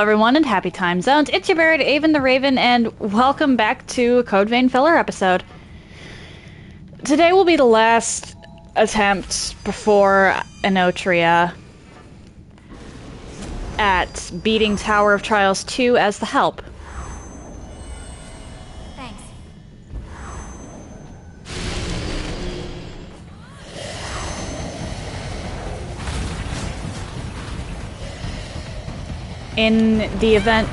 everyone, and happy time zones. It's your bird, Aevin the Raven, and welcome back to a Code Vein filler episode. Today will be the last attempt before Anotria at beating Tower of Trials 2 as the help. Thanks. In the event...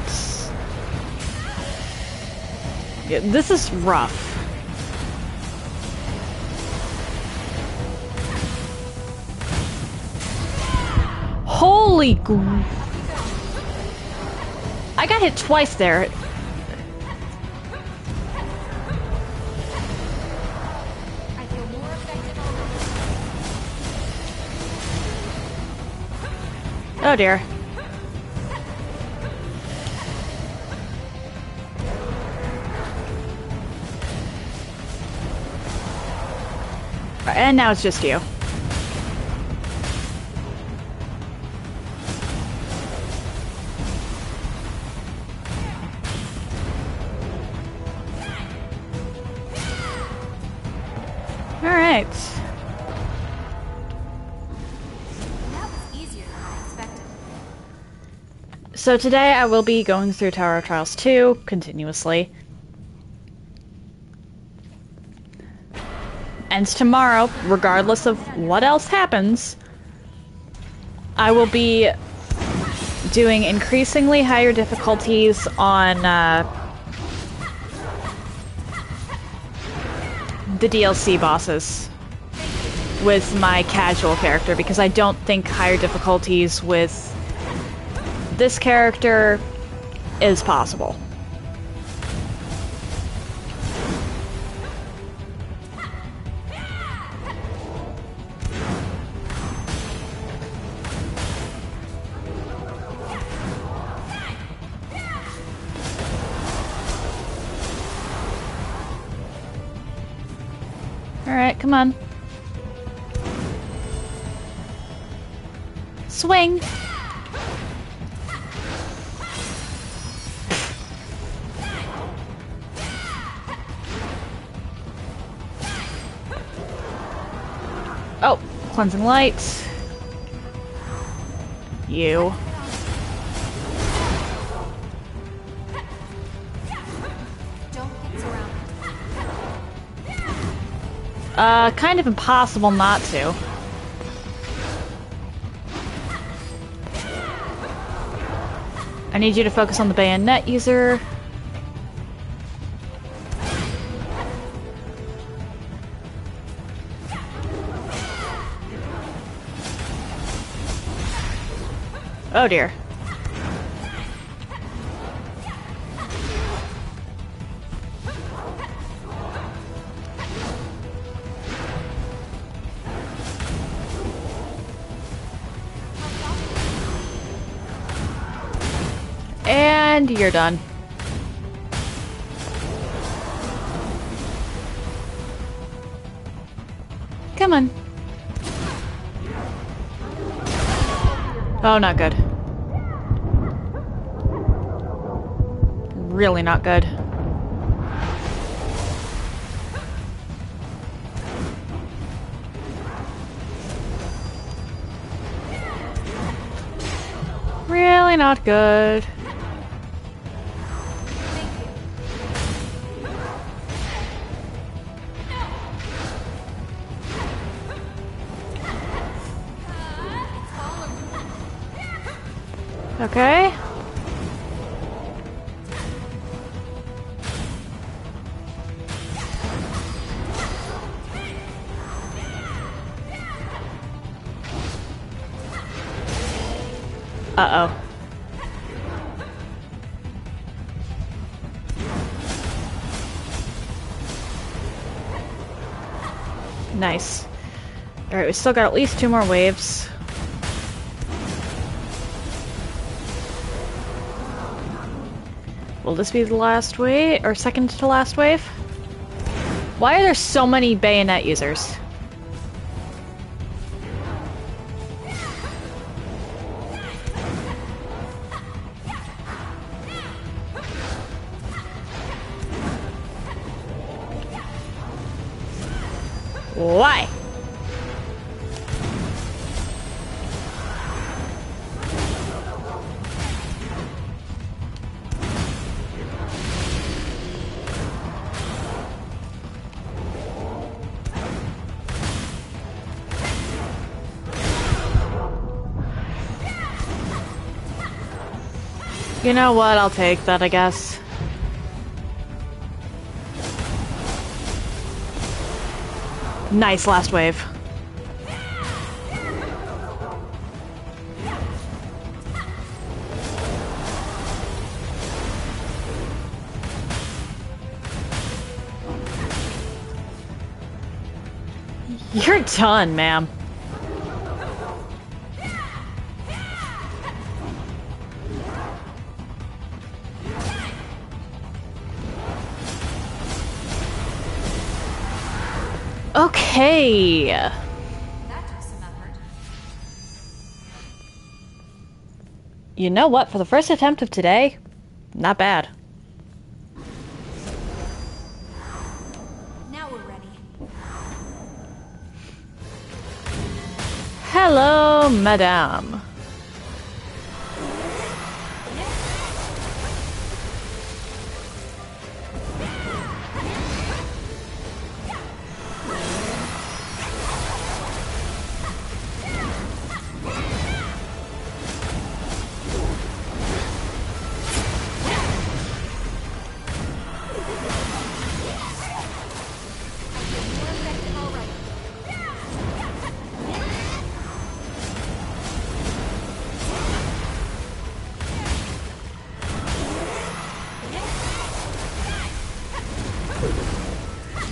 Yeah, this is rough. Holy I got hit twice there. I feel more effective already. Oh dear. And now it's just you. Alright. That was easier than I expected. So today I will be going through Tower of Trials 2 continuously. And tomorrow, regardless of what else happens, I will be doing increasingly higher difficulties on the DLC bosses with my casual character, because I don't think higher difficulties with this character is possible. Alright, come on. Swing! Oh, cleansing light. You. Don't get surrounded. Kind of impossible not to. I need you to focus on the bayonet user. Oh dear. And you're done. Come on. Oh, not good. Really not good. Really not good. Okay. Uh-oh. Nice. Alright, we still got at least 2 more waves. Will this be the last wave, or second to last wave? Why are there so many bayonet users? Why? You know what? I'll take that, I guess. Nice last wave. You're done, ma'am. Okay. That took some effort. You know what? For the first attempt of today, not bad. Now we're ready. Hello, madame.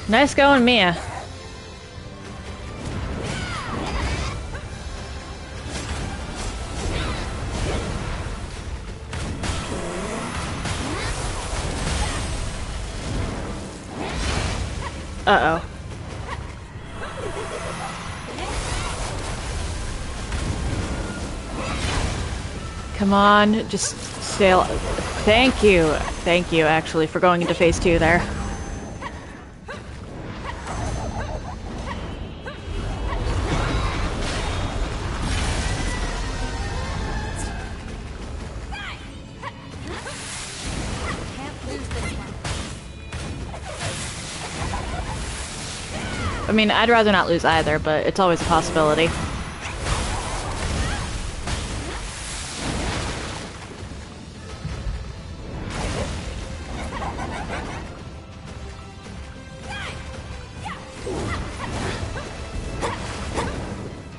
Nice going, Mia. Uh-oh. Come on, just sail. Thank you. Thank you, actually, for going into phase 2 there. I mean, I'd rather not lose either, but it's always a possibility.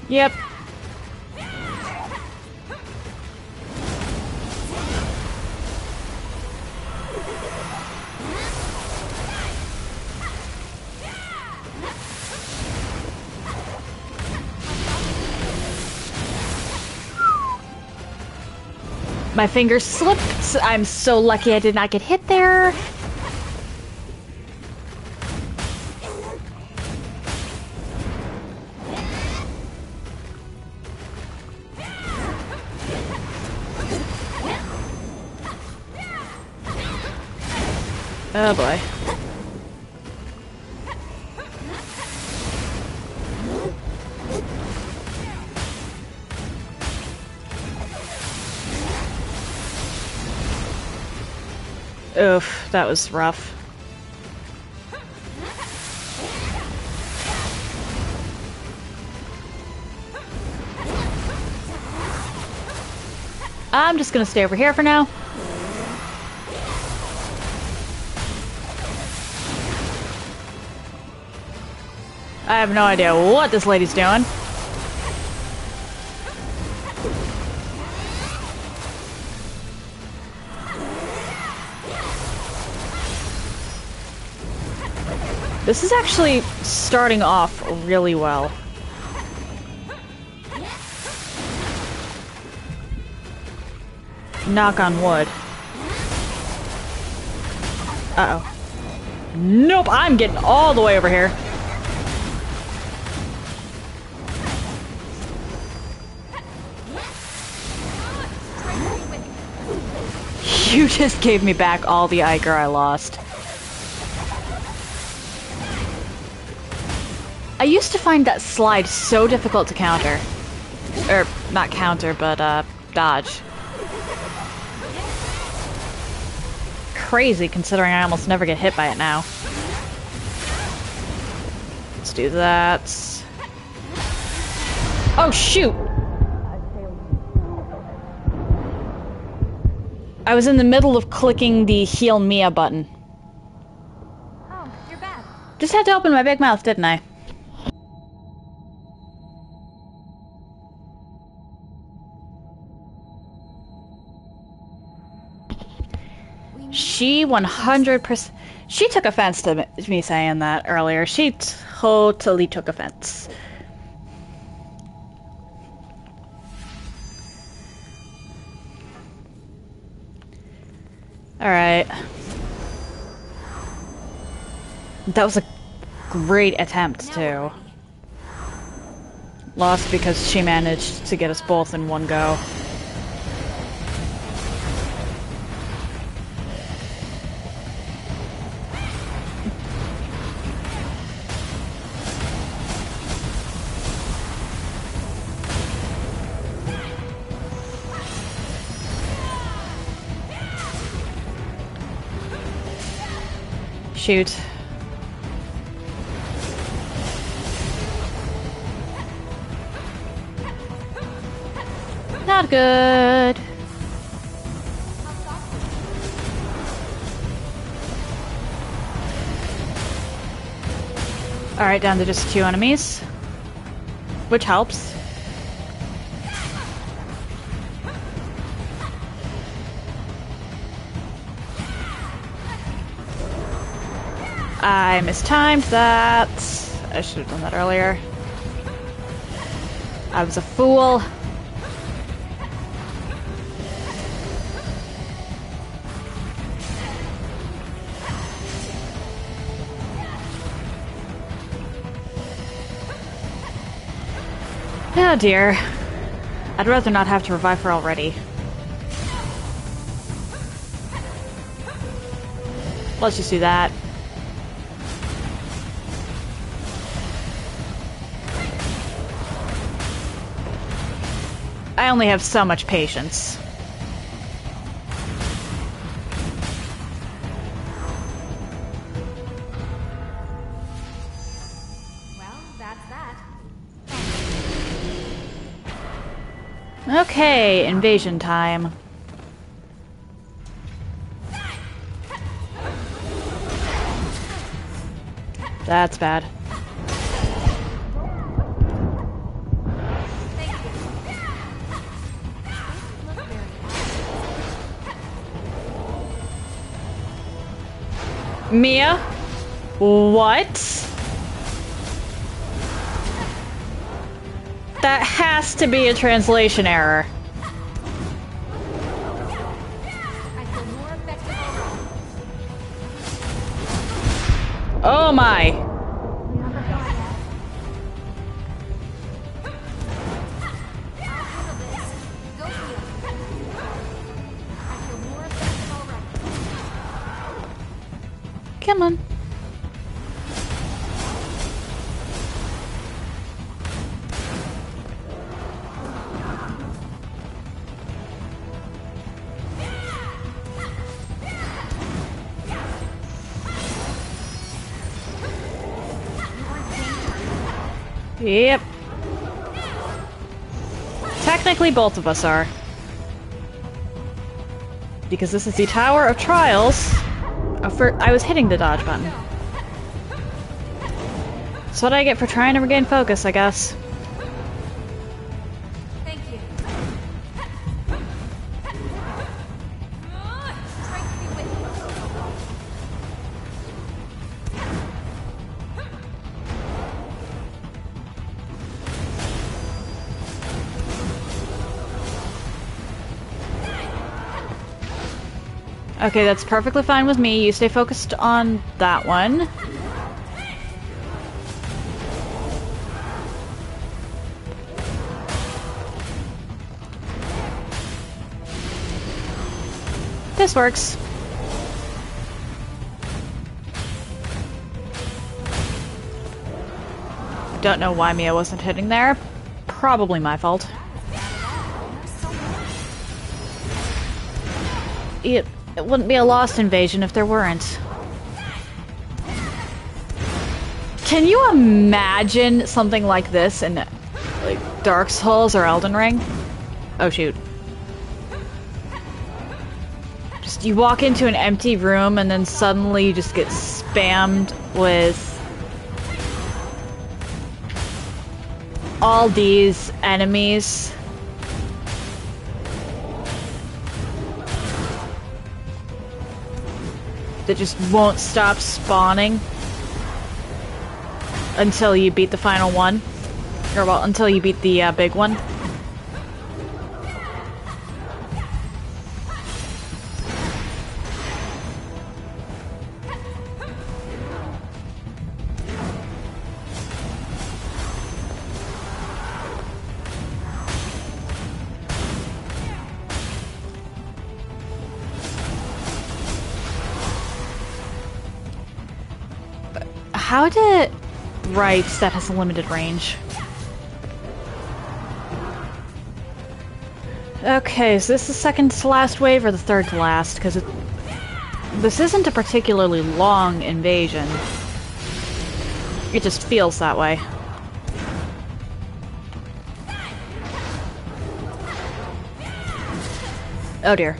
Yep. My fingers slipped. I'm so lucky I did not get hit there. Oh boy. Oof, that was rough. I'm just gonna stay over here for now. I have no idea what this lady's doing. This is actually starting off really well. Knock on wood. Uh-oh. Nope, I'm getting all the way over here. You just gave me back all the Iker I lost. I used to find that slide so difficult to counter. Or, not counter, but, dodge. Crazy, considering I almost never get hit by it now. Let's do that. Oh, shoot! I was in the middle of clicking the Heal Mia button. Oh, you're back. Just had to open my big mouth, didn't I? She 100%... She took offense to me saying that earlier. She totally took offense. Alright. That was a great attempt, too. Lost because she managed to get us both in one go. Shoot. Not good. Alright, down to just 2 enemies. Which helps. I mistimed that. I should have done that earlier. I was a fool. Oh dear. I'd rather not have to revive her already. Let's just do that. I only have so much patience. Well, that's that. Okay, invasion time. That's bad. Mia? What? That has to be a translation error. I feel more effective already. Oh my. I'll handle this. Go heal. I feel more effective already. Come on. Yep. Technically, both of us are. Because this is the Tower of Trials. I was hitting the dodge button. That's what I get for trying to regain focus, I guess. Thank you. Strength be with you. Okay, that's perfectly fine with me. You stay focused on that one. This works. Don't know why Mia wasn't hitting there. Probably my fault. It wouldn't be a Lost invasion if there weren't. Can you imagine something like this in, like, Dark Souls or Elden Ring? Oh, shoot. Just, you walk into an empty room and then suddenly you just get spammed with all these enemies. That just won't stop spawning until you beat the final one. Or, well, until you beat the big one. How did... Right, that has a limited range. Okay, is this the second to last wave or the third to last? Because this isn't a particularly long invasion. It just feels that way. Oh dear.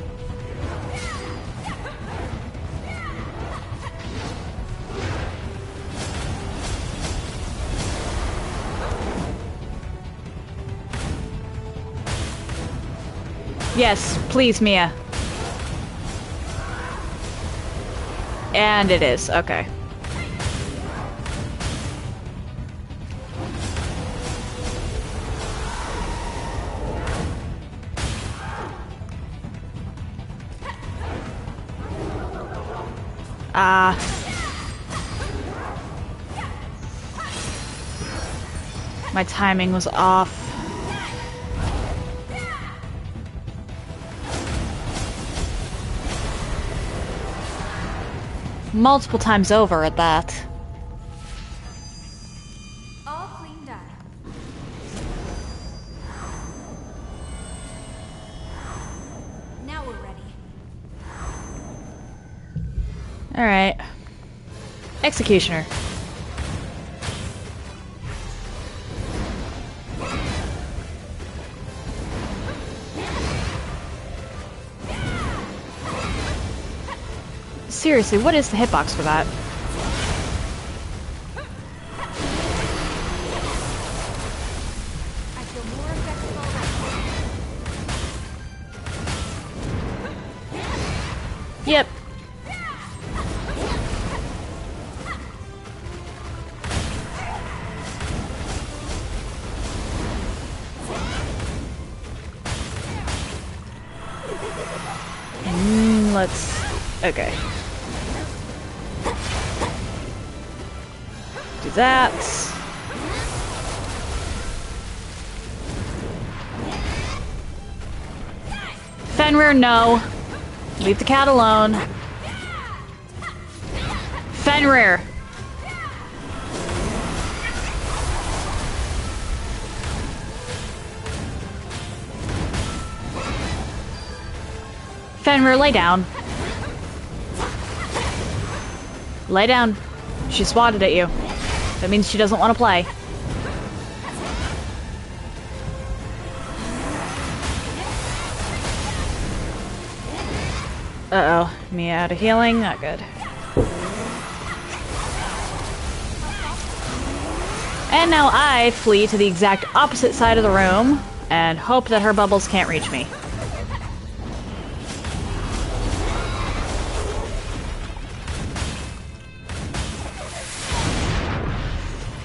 Yes, please, Mia. And it is, okay. My timing was off. Multiple times over at that. All cleaned up. Now we're ready. Alright. Executioner. Seriously, what is the hitbox for that? I feel more effective already. Yep. Let's... Okay. Do that. Fenrir, no. Leave the cat alone. Fenrir. Fenrir, lay down. Lay down. She swatted at you. That means she doesn't want to play. Uh-oh. Mia out of healing. Not good. And now I flee to the exact opposite side of the room and hope that her bubbles can't reach me.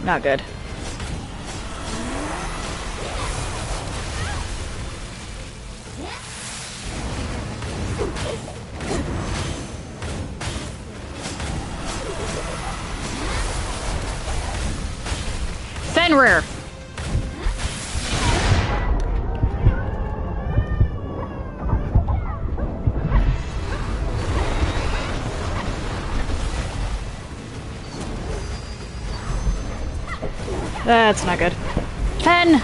Not good. Fenrir! That's not good. Pen!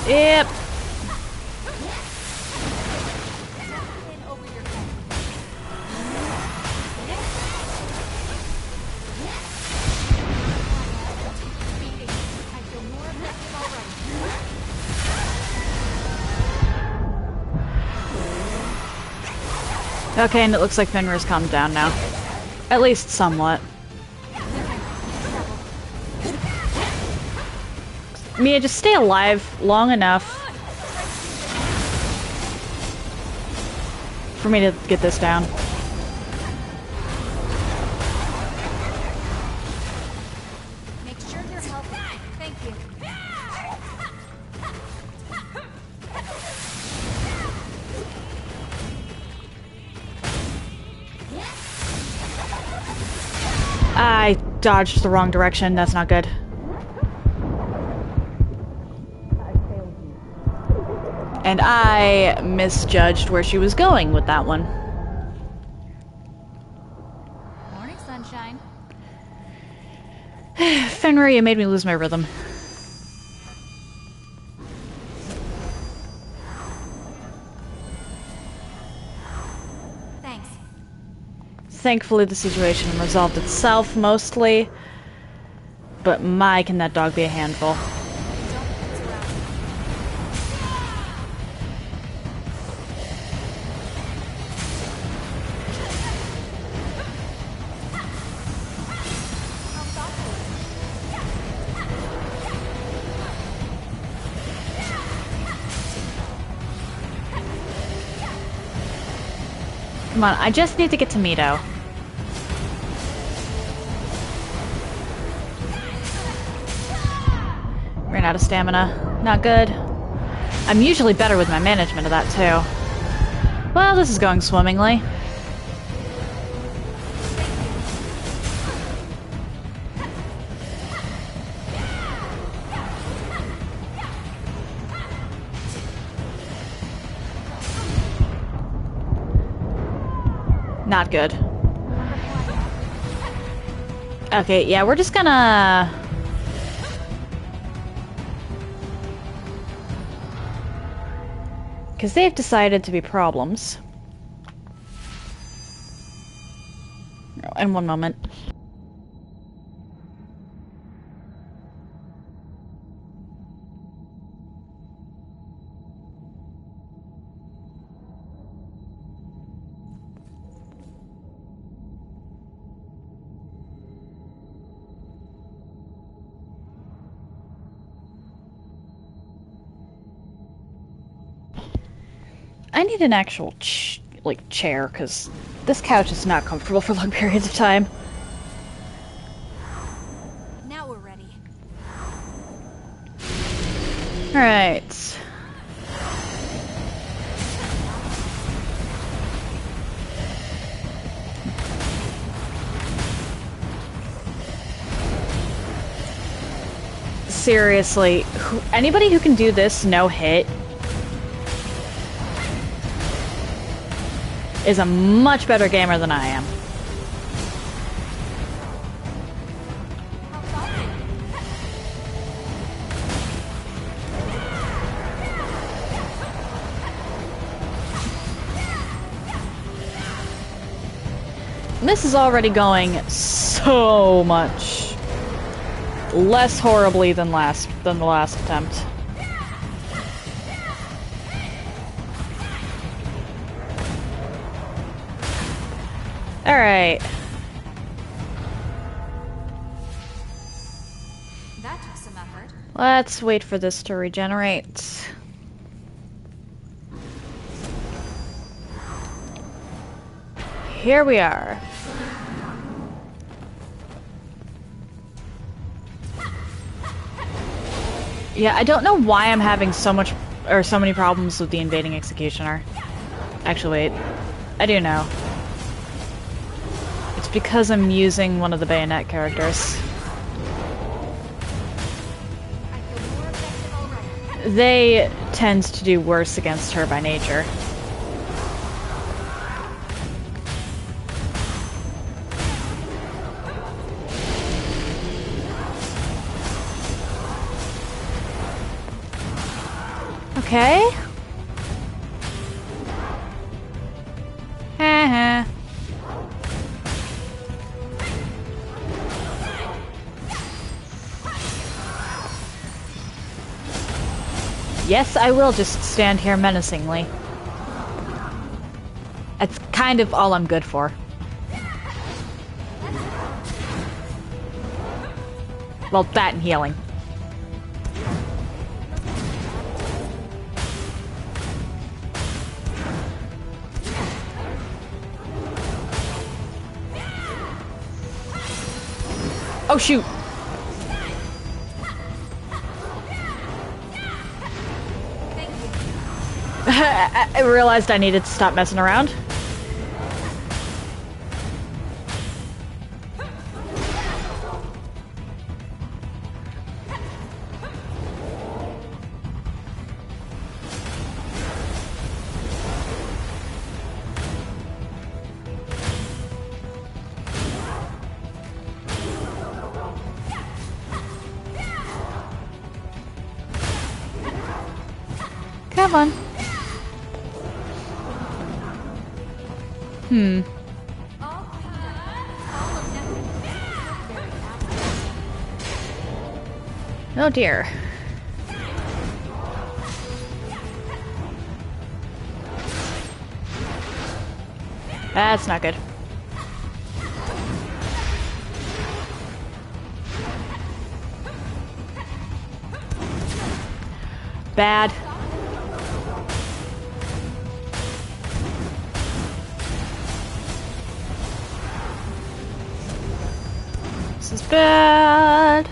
Yep. Okay, and it looks like Fenrir's calmed down now. At least somewhat. Mia, just stay alive long enough for me to get this down. Make sure you're healthy. Thank you. I dodged the wrong direction. That's not good. And I misjudged where she was going with that one. Morning, sunshine. Fenrir, you made me lose my rhythm. Thanks. Thankfully, the situation resolved itself mostly. But my, can that dog be a handful. Come on, I just need to get to Mito. Ran out of stamina. Not good. I'm usually better with my management of that, too. Well, this is going swimmingly. Not good. Okay, yeah, we're just gonna... because they've decided to be problems. In one moment. I need an actual chair, because this couch is not comfortable for long periods of time. Now we're ready. Alright. Seriously, anybody who can do this no hit is a much better gamer than I am. This is already going so much less horribly than the last attempt. Alright. That took some effort. Let's wait for this to regenerate. Here we are. Yeah, I don't know why I'm having so many problems with the invading executioner. Actually, wait. I do know. It's because I'm using one of the bayonet characters. They tend to do worse against her by nature. Okay. Haha. Yes, I will just stand here menacingly. That's kind of all I'm good for. Well, that and healing. Oh, shoot! I realized I needed to stop messing around. Come on. Oh dear. That's not good. Bad. This is bad.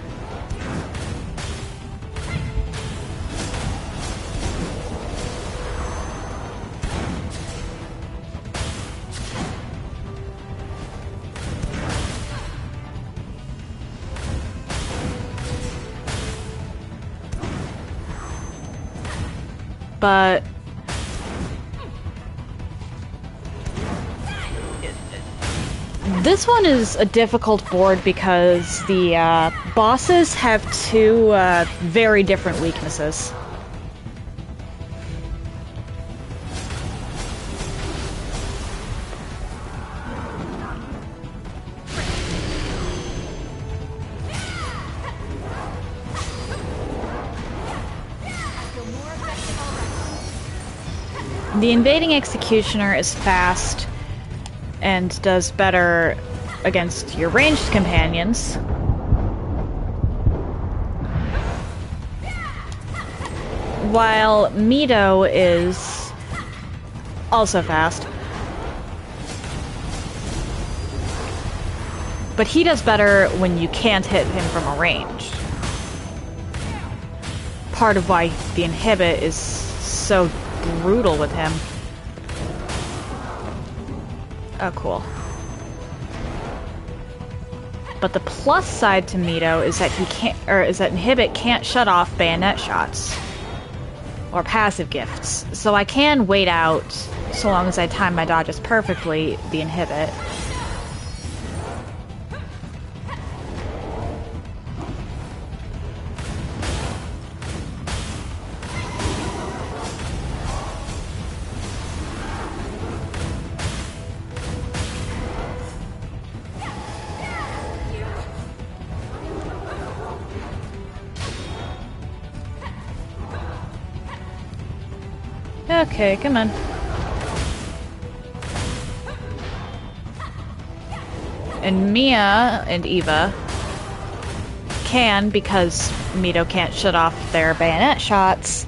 But this one is a difficult board because the bosses have two very different weaknesses. The invading executioner is fast and does better against your ranged companions. While Mito is also fast. But he does better when you can't hit him from a range. Part of why the inhibit is so brutal with him. Oh, cool. But the plus side to Mito is that inhibit can't shut off bayonet shots or passive gifts. So I can wait out, so long as I time my dodges perfectly, the inhibit. Okay, come on. And Mia and Eva can, because Mito can't shut off their bayonet shots,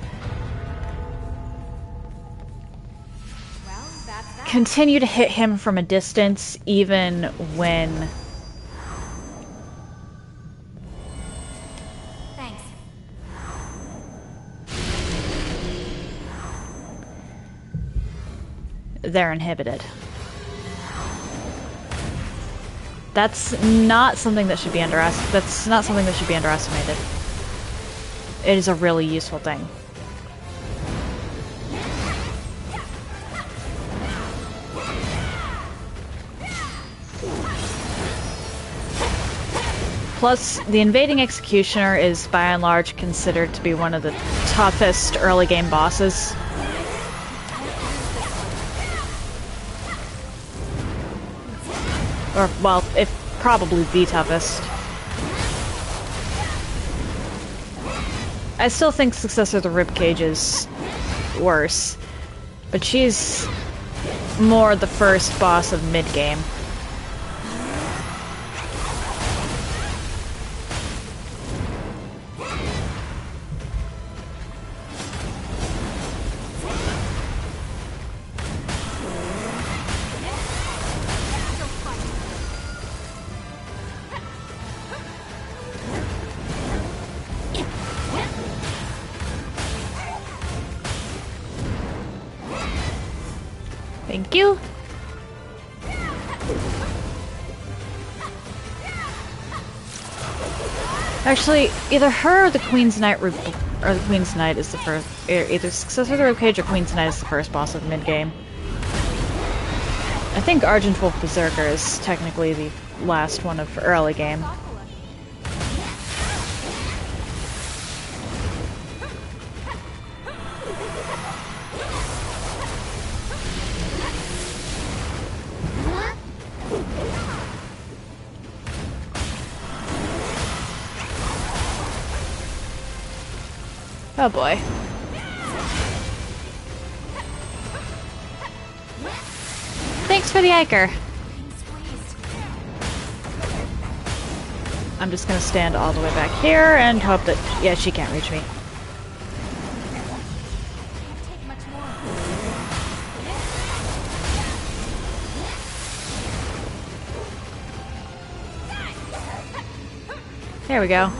continue to hit him from a distance even when... Thanks. they're inhibited. That's not something that should be underestimated. It is a really useful thing. Plus, the Invading Executioner is by and large considered to be one of the toughest early game bosses. Or, well, if probably the toughest. I still think Successor of the Ribcage is worse, but she's more the first boss of mid-game. Thank you. Actually, either her or the Queen's Knight is the first. Either Successor of the Ribcage or Queen's Knight is the first boss of mid-game. I think Argent Wolf Berserker is technically the last one of early game. Oh boy. Thanks for the Iker. I'm just gonna stand all the way back here and hope that... yeah, she can't reach me. There we go.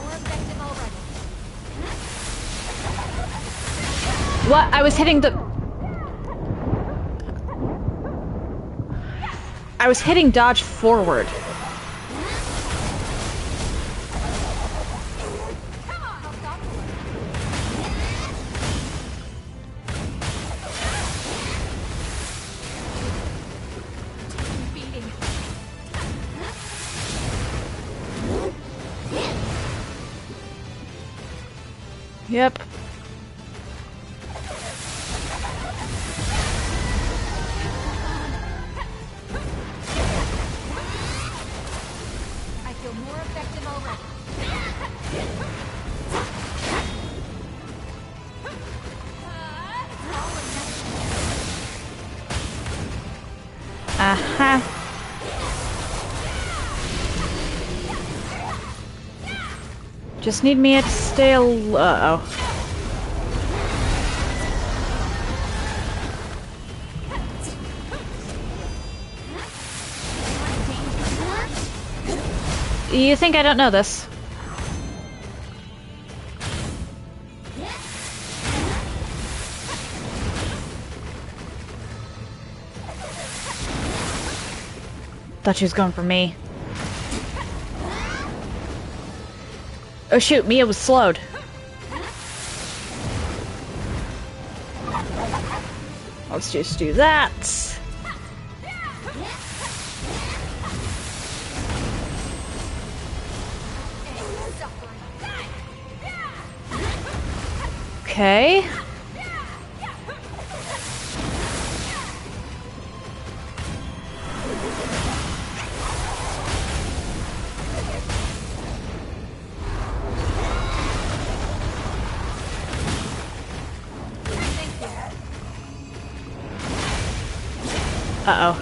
What? I was hitting dodge forward. Yep. Aha. Just need Mia to stay uh-oh. You think I don't know this? Thought she was going for me. Oh shoot, Mia was slowed. Let's just do that. Okay. Uh-oh. I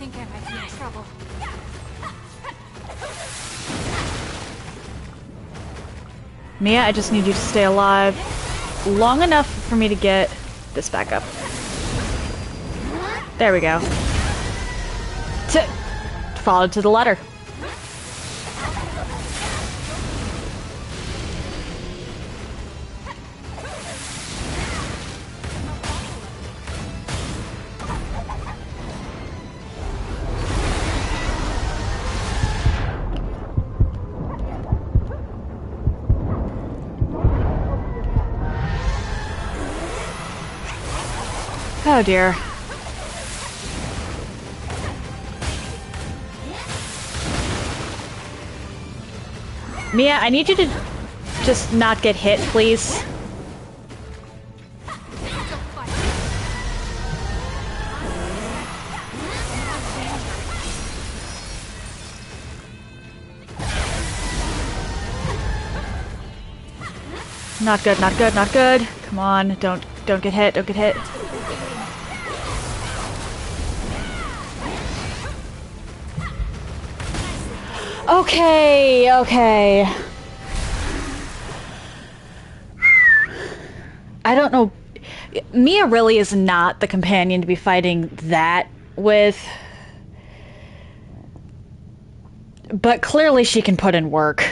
think I might be in trouble. Mia, I just need you to stay alive long enough for me to get this back up. There we go. Followed to the letter. Oh dear. Mia, I need you to just not get hit, please. Not good, not good, not good. Come on, don't get hit, don't get hit. Okay, okay. I don't know. Mia really is not the companion to be fighting that with. But clearly she can put in work.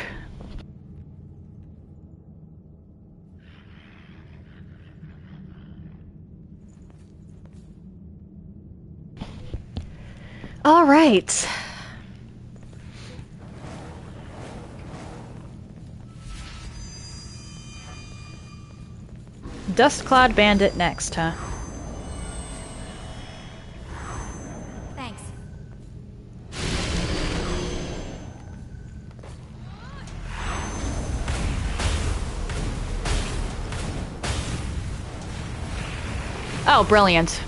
All right. Dust Cloud Bandit next, huh? Thanks. Oh, brilliant.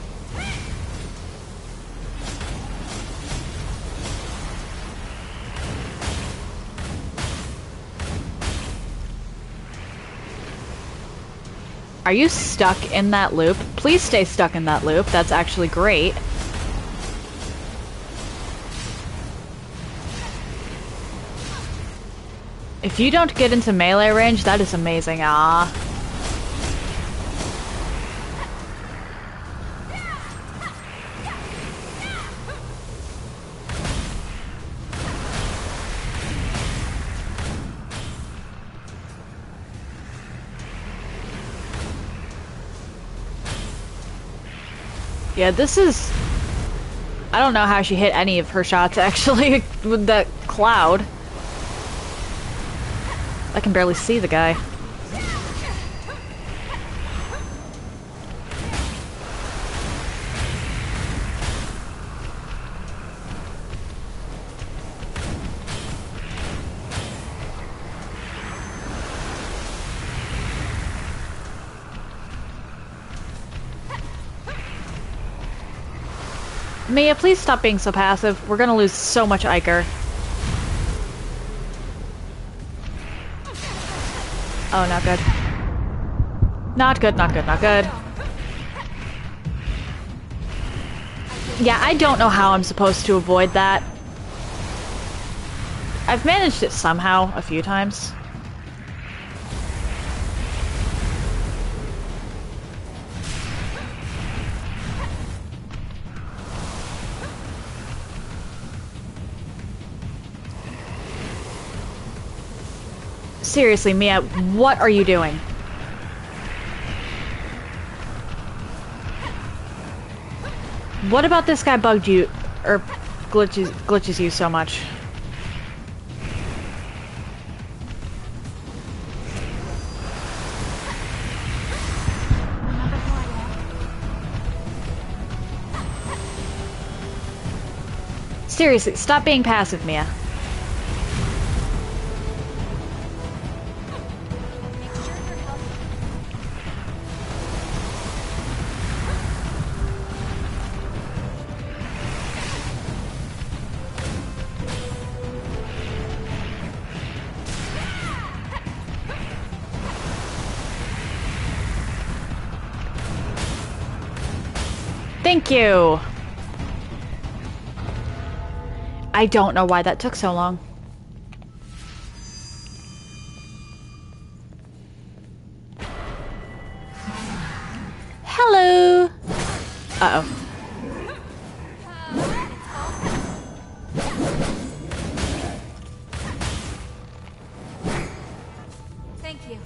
Are you stuck in that loop? Please stay stuck in that loop. That's actually great. If you don't get into melee range, that is amazing. Ah. Yeah, this is... I don't know how she hit any of her shots, actually, with that cloud. I can barely see the guy. Mia, please stop being so passive. We're gonna lose so much Iker. Oh, not good. Not good, not good, not good. Yeah, I don't know how I'm supposed to avoid that. I've managed it somehow a few times. Seriously, Mia, what are you doing? What about this guy bugged you, or glitches you so much? Seriously, stop being passive, Mia. Thank you! I don't know why that took so long. Hello! Uh-oh. Thank you.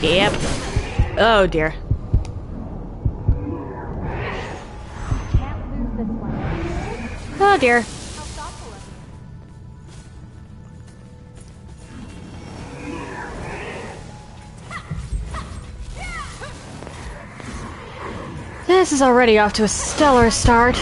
Yep. Oh dear. Oh dear. How thoughtful of you. This is already off to a stellar start.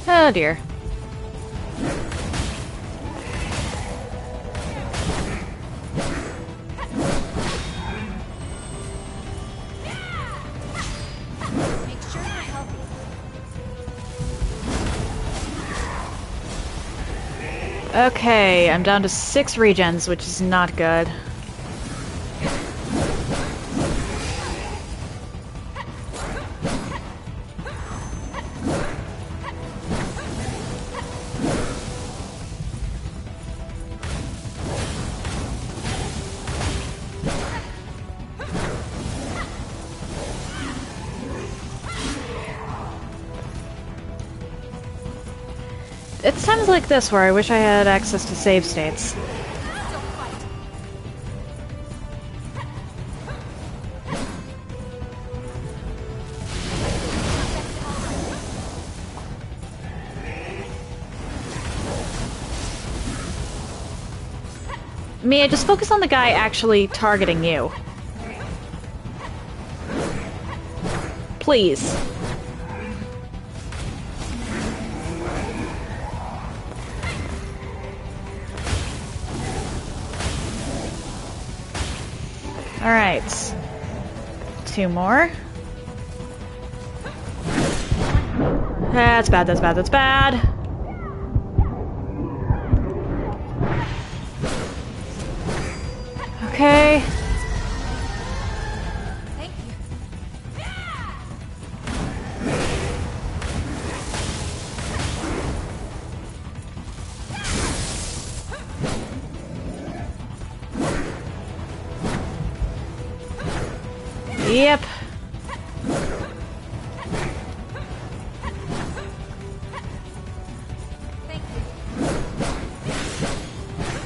Oh dear. Make sure you're healthy. Okay, I'm down to 6 regens, which is not good. It's times like this where I wish I had access to save states. Still fight. Mia, just focus on the guy actually targeting you. Please. Alright. 2 more. That's bad, that's bad, that's bad. Okay. Thank you. Yep. Thank you.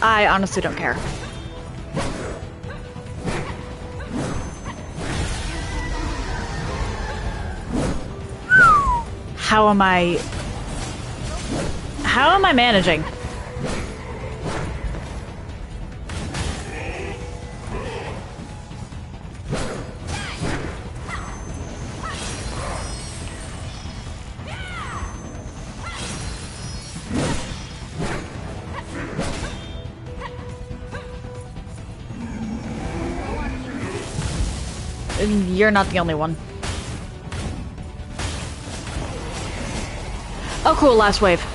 I honestly don't care. How am I managing? You're not the only one. Oh cool, last wave.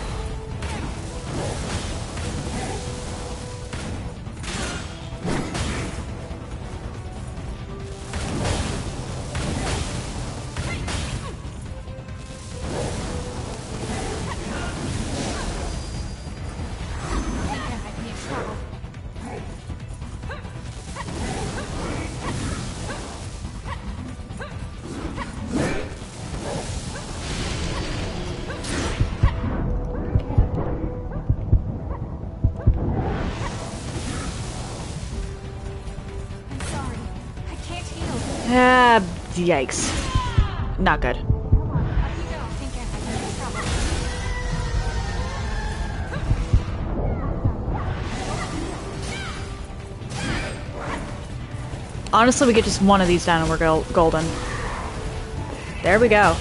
I'm sorry. I can't heal. Ah, yikes. Not good. Up you go. I think I might be in trouble. Honestly, we get just one of these down and we're golden. There we go.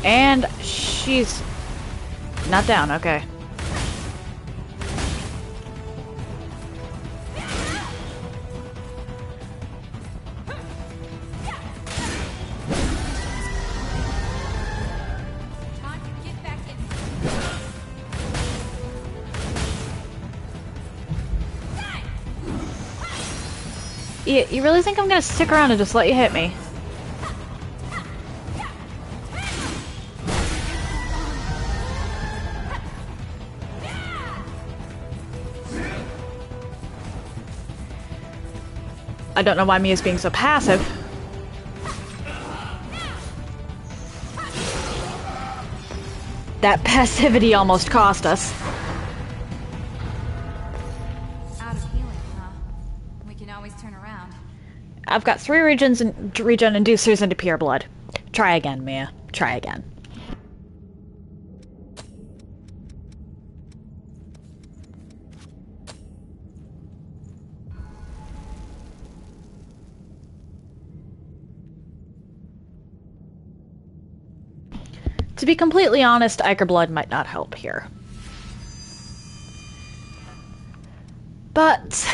And she's not down, okay. Time to get back in. You really think I'm gonna stick around and just let you hit me? I don't know why Mia's being so passive. That passivity almost cost us. Out of healing, huh? We can always turn around. I've got 3 regen inducers into pure blood. Try again, Mia. Try again. To be completely honest, Ichor blood might not help here. But...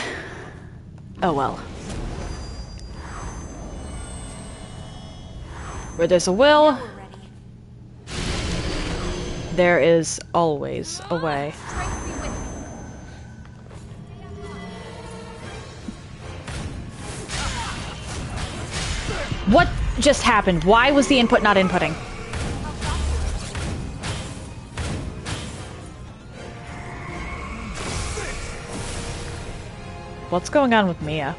oh well. Where there's a will, Now we're ready. there is always a way. Strength be with you. What just happened? Why was the input not inputting? What's going on with Mia?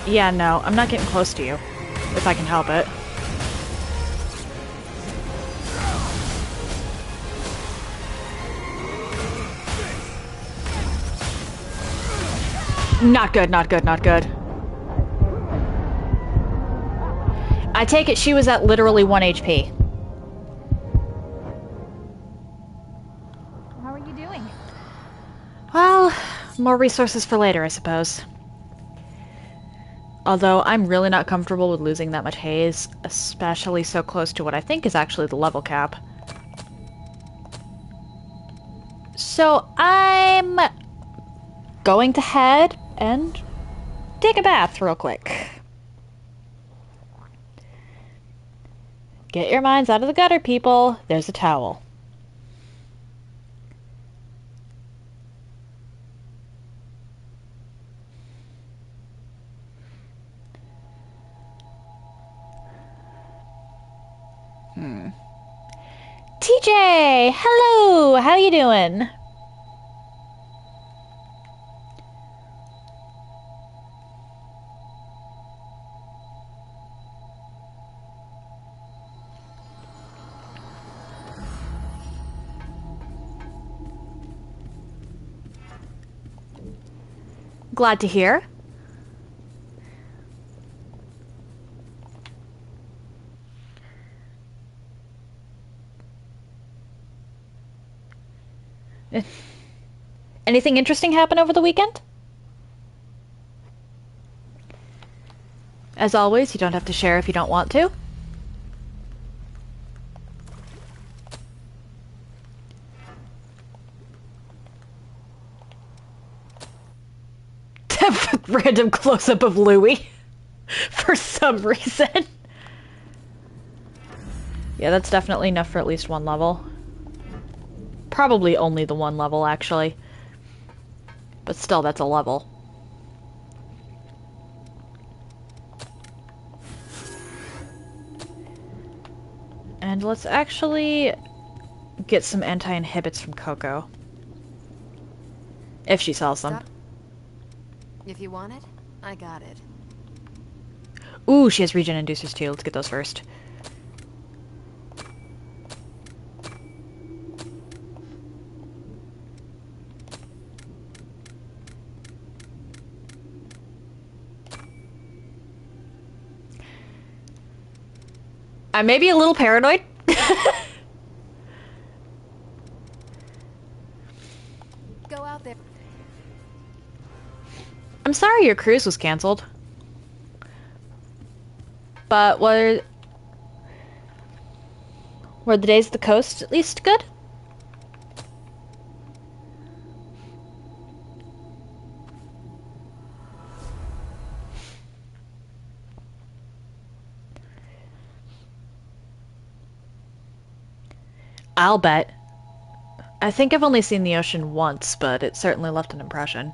Yeah, no, I'm not getting close to you, if I can help it. Not good, not good, not good. I take it she was at literally 1 HP. How are you doing? Well, more resources for later, I suppose. Although I'm really not comfortable with losing that much haze, especially so close to what I think is actually the level cap. So I'm going to head and take a bath real quick. Get your minds out of the gutter, people. There's a towel. TJ! Hello! How you doing? Glad to hear. Anything interesting happen over the weekend? As always, you don't have to share if you don't want to. Random close-up of Louis. For some reason. Yeah, that's definitely enough for at least 1 level. Probably only the 1 level, actually. But still, that's a level. And let's actually get some anti-inhibits from Coco. If she sells them. Stop. If you want it, I got it. Ooh, she has regen inducers too. Let's get those first. I may be a little paranoid. Go out there. I'm sorry your cruise was canceled. But were the days at the coast at least good? I'll bet. I think I've only seen the ocean once, but it certainly left an impression.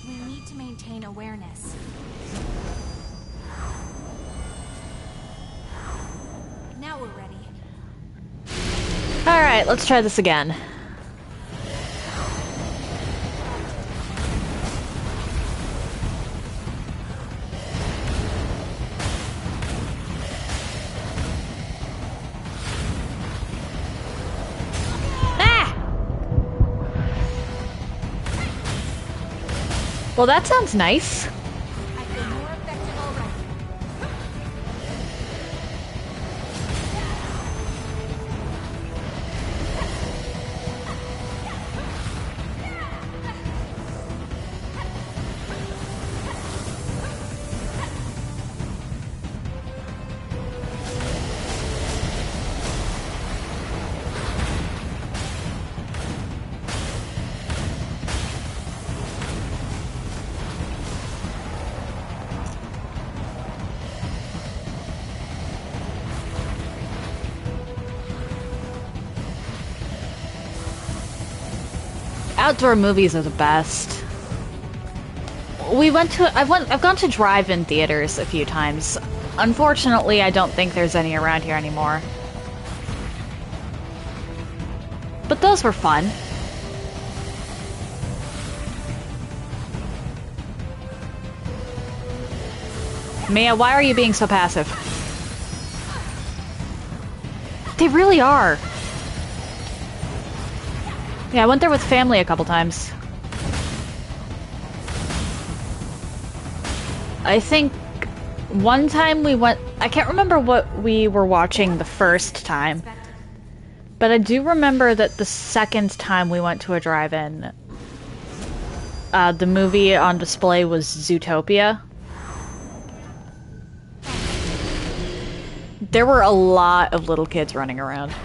We need to maintain awareness. Now we're ready. Alright, let's try this again. Ah! Well, that sounds nice. I feel more effective already. Outdoor movies are the best. I've gone to drive-in theaters a few times. Unfortunately, I don't think there's any around here anymore. But those were fun. Mia, why are you being so passive? They really are. Yeah, I went there with family a couple times. I think one time we went... I can't remember what we were watching the first time. But I do remember that the second time we went to a drive-in, the movie on display was Zootopia. There were a lot of little kids running around.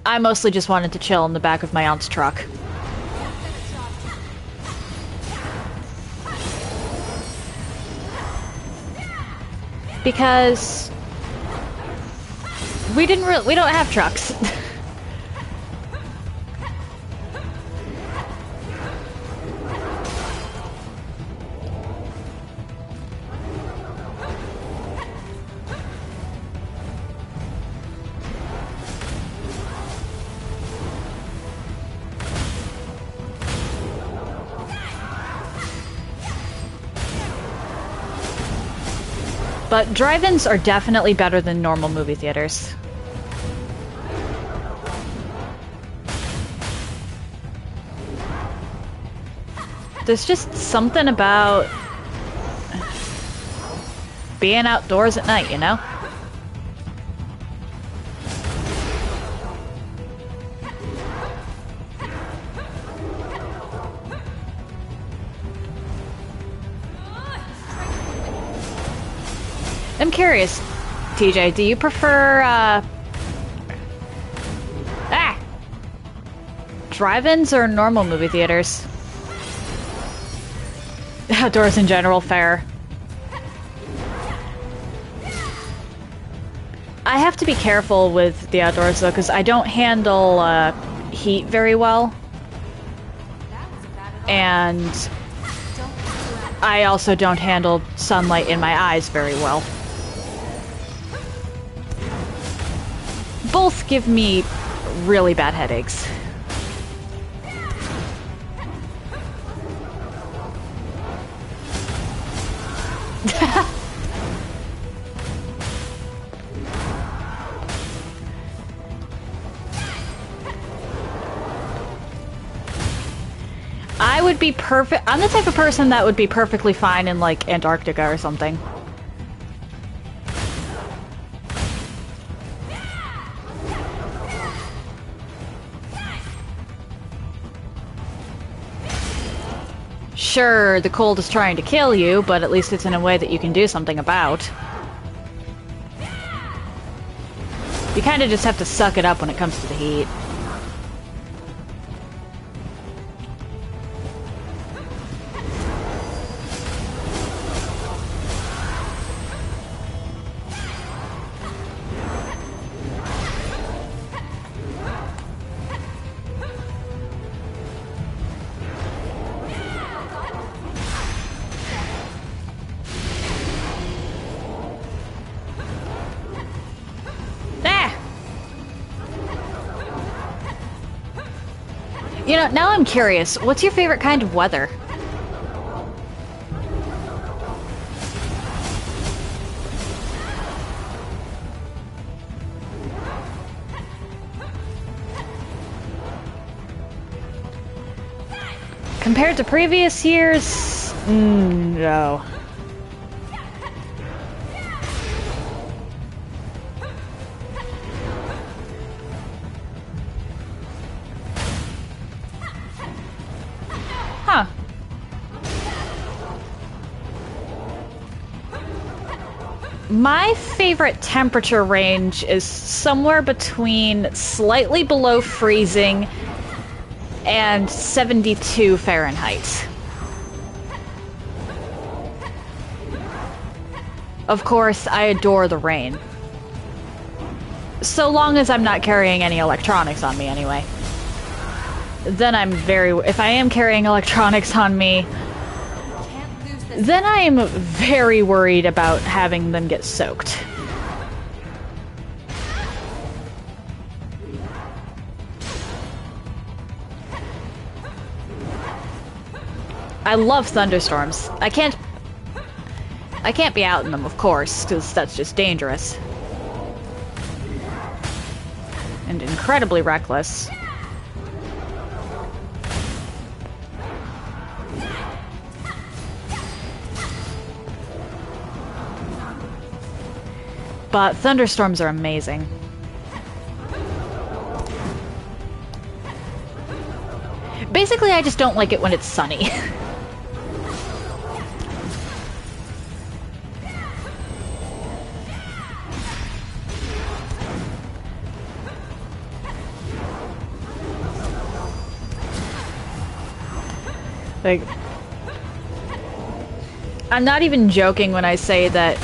I mostly just wanted to chill in the back of my aunt's truck. Because we don't have trucks. But drive-ins are definitely better than normal movie theaters. There's just something about being outdoors at night, you know? I'm curious, TJ, do you prefer, drive-ins or normal movie theaters? Outdoors in general, fair. I have to be careful with the outdoors, though, because I don't handle, heat very well. And I also don't handle sunlight in my eyes very well. Both give me really bad headaches. I would be perfect. I'm the type of person that would be perfectly fine in, like, Antarctica or something. Sure, the cold is trying to kill you, but at least it's in a way that you can do something about. You kind of just have to suck it up when it comes to the heat. You know, now I'm curious. What's your favorite kind of weather? Compared to previous years, no. Huh. My favorite temperature range is somewhere between slightly below freezing and 72 Fahrenheit. Of course, I adore the rain. So long as I'm not carrying any electronics on me anyway. Then I'm if I am carrying electronics on me, then I am very worried about having them get soaked. I love thunderstorms. I can't be out in them, of course, because that's just dangerous. And incredibly reckless. But thunderstorms are amazing. Basically, I just don't like it when it's sunny. Like, I'm not even joking when I say that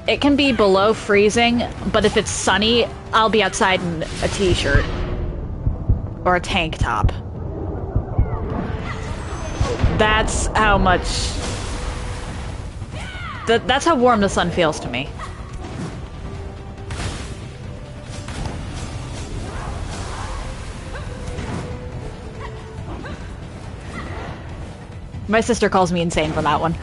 it can be below freezing, but if it's sunny, I'll be outside in a t-shirt or a tank top. That's how much... That's how warm the sun feels to me. My sister calls me insane for that one.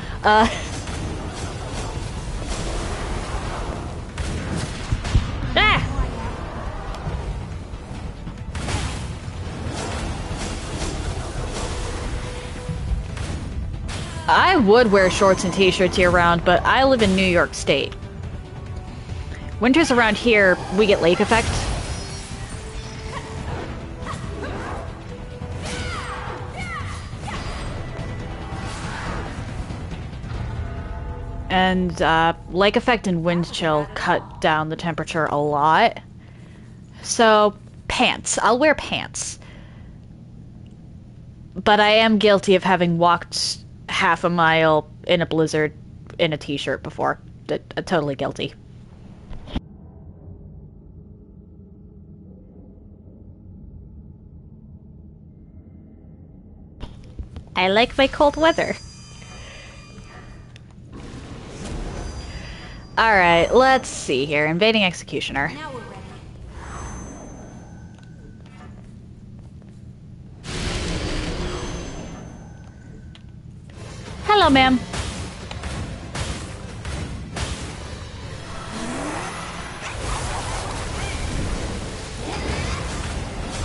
I would wear shorts and t-shirts year-round, but I live in New York State. Winters around here, we get lake effect. And lake effect and wind chill cut down the temperature a lot. So, pants. I'll wear pants. But I am guilty of having walked half a mile in a blizzard in a t-shirt before. Totally guilty. I like my cold weather. Alright, let's see here. Invading Executioner. Now we're ready. Hello, ma'am.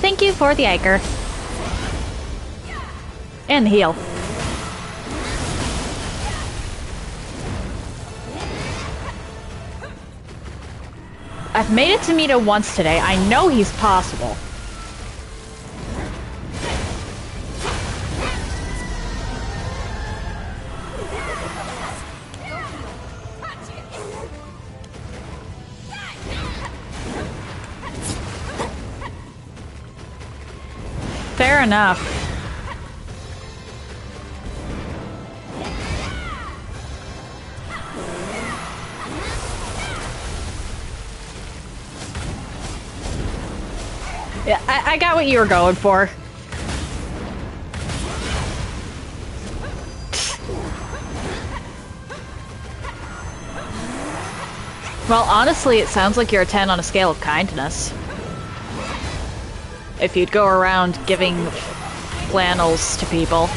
Thank you for the Iker. And the heal. I've made it to Mito once today. I know he's possible. Fair enough. Yeah, I got what you were going for. Well, honestly, it sounds like you're a 10 on a scale of kindness. If you'd go around giving flannels to people.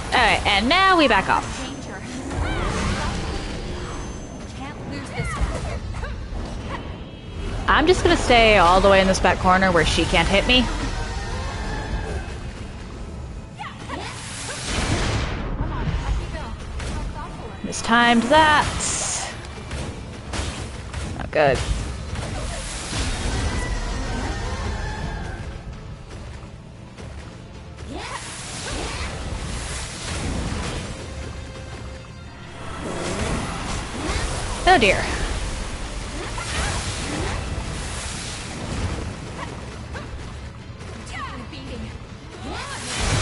Alright, and now we back off. Danger. Can't lose this one. I'm just gonna stay all the way in this back corner where she can't hit me. Mistimed that. Not good. Oh dear.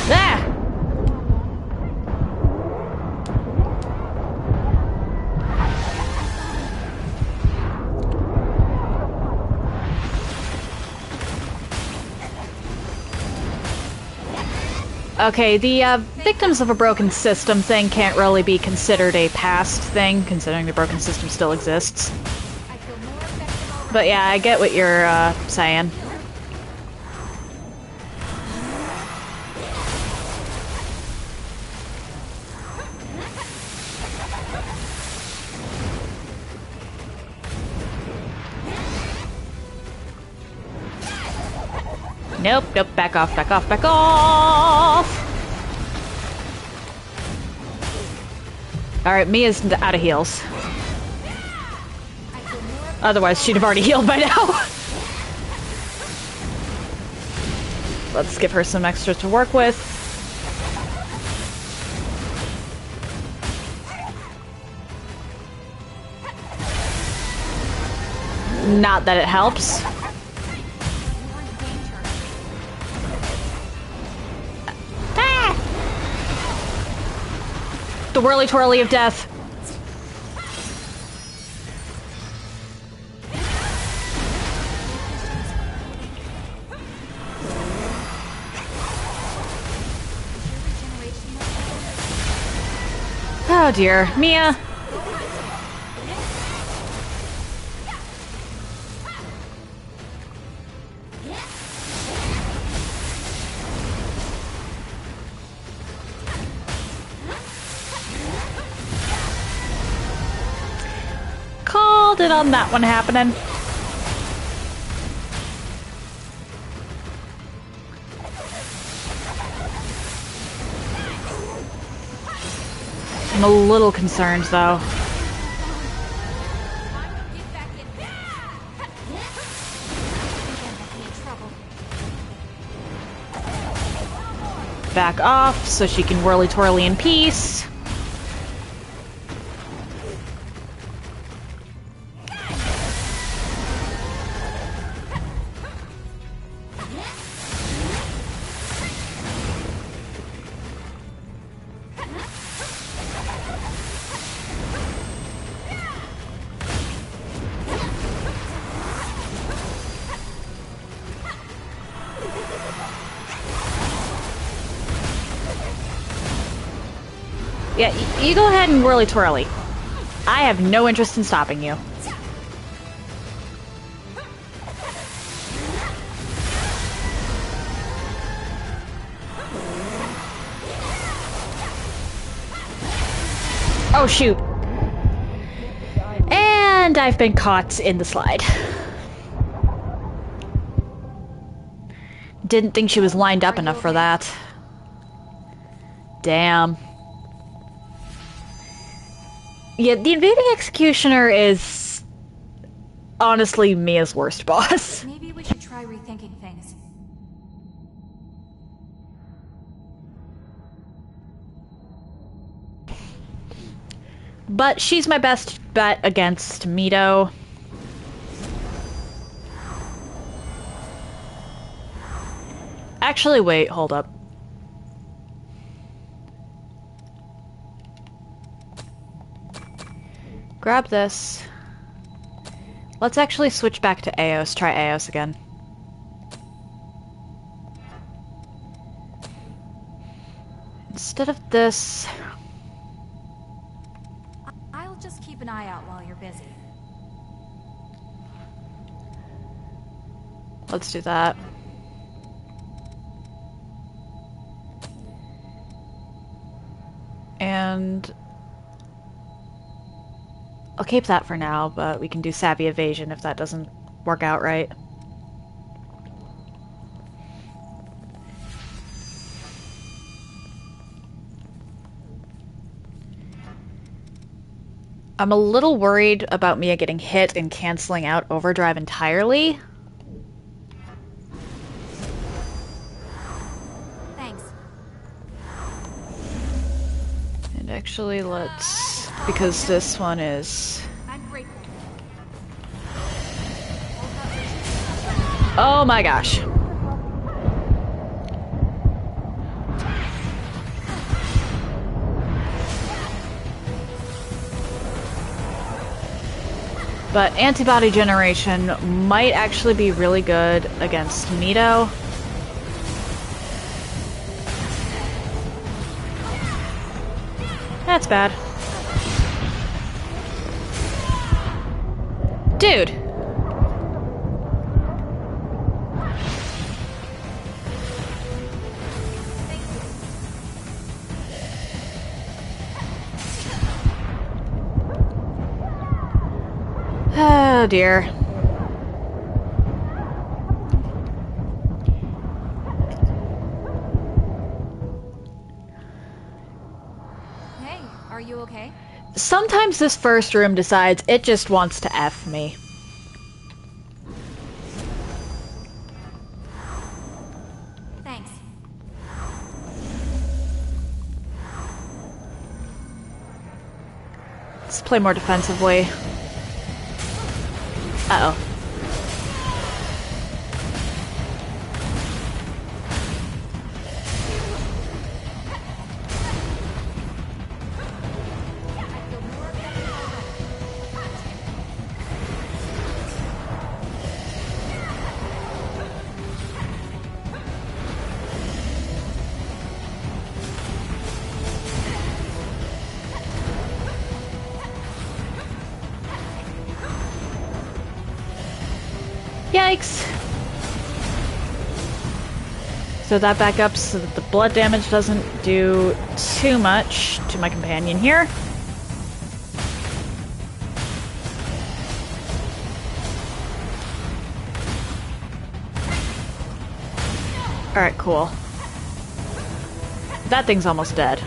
Ah! Okay, the victims of a broken system thing can't really be considered a past thing, considering the broken system still exists. But yeah, I get what you're saying. Nope, nope, back off, back off, back off! Alright, Mia's out of heals. Otherwise, she'd have already healed by now. Let's give her some extra to work with. Not that it helps. The whirly-twirly of death. Oh dear. Mia. Called it on that one happening. I'm a little concerned, though. Back off so she can whirly-twirly in peace. Yeah, you go ahead and whirly-twirly. I have no interest in stopping you. Oh, shoot. And I've been caught in the slide. Didn't think she was lined up enough for that. Damn. Yeah, the Invading Executioner is honestly Mia's worst boss. Maybe we should try rethinking things. But she's my best bet against Mito. Actually, wait, hold up. Grab this. Let's actually switch back to Eos. Try Eos again. Instead of this... I'll just keep an eye out while you're busy. Let's do that. And... I'll keep that for now, but we can do Savvy Evasion if that doesn't work out right. I'm a little worried about Mia getting hit and canceling out Overdrive entirely. Thanks. And actually, let's... because this one is... I'm grateful. Oh my gosh. But antibody generation might actually be really good against Mito. That's bad. Dude! Oh dear. Hey, are you okay? Sometimes this first room decides it just wants to F me. Thanks. Let's play more defensively. Uh-oh. Yikes! So that back up so that the blood damage doesn't do too much to my companion here. Alright, cool. That thing's almost dead.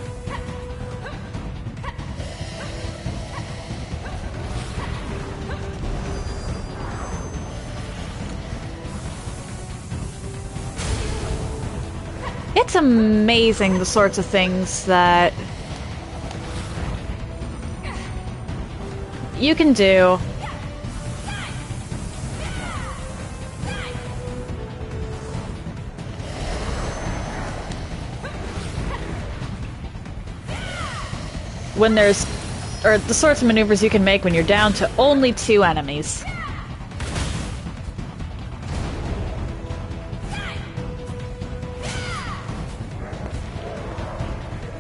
It's amazing the sorts of things that you can do. When there's, or the sorts of maneuvers you can make when you're down to only 2 enemies.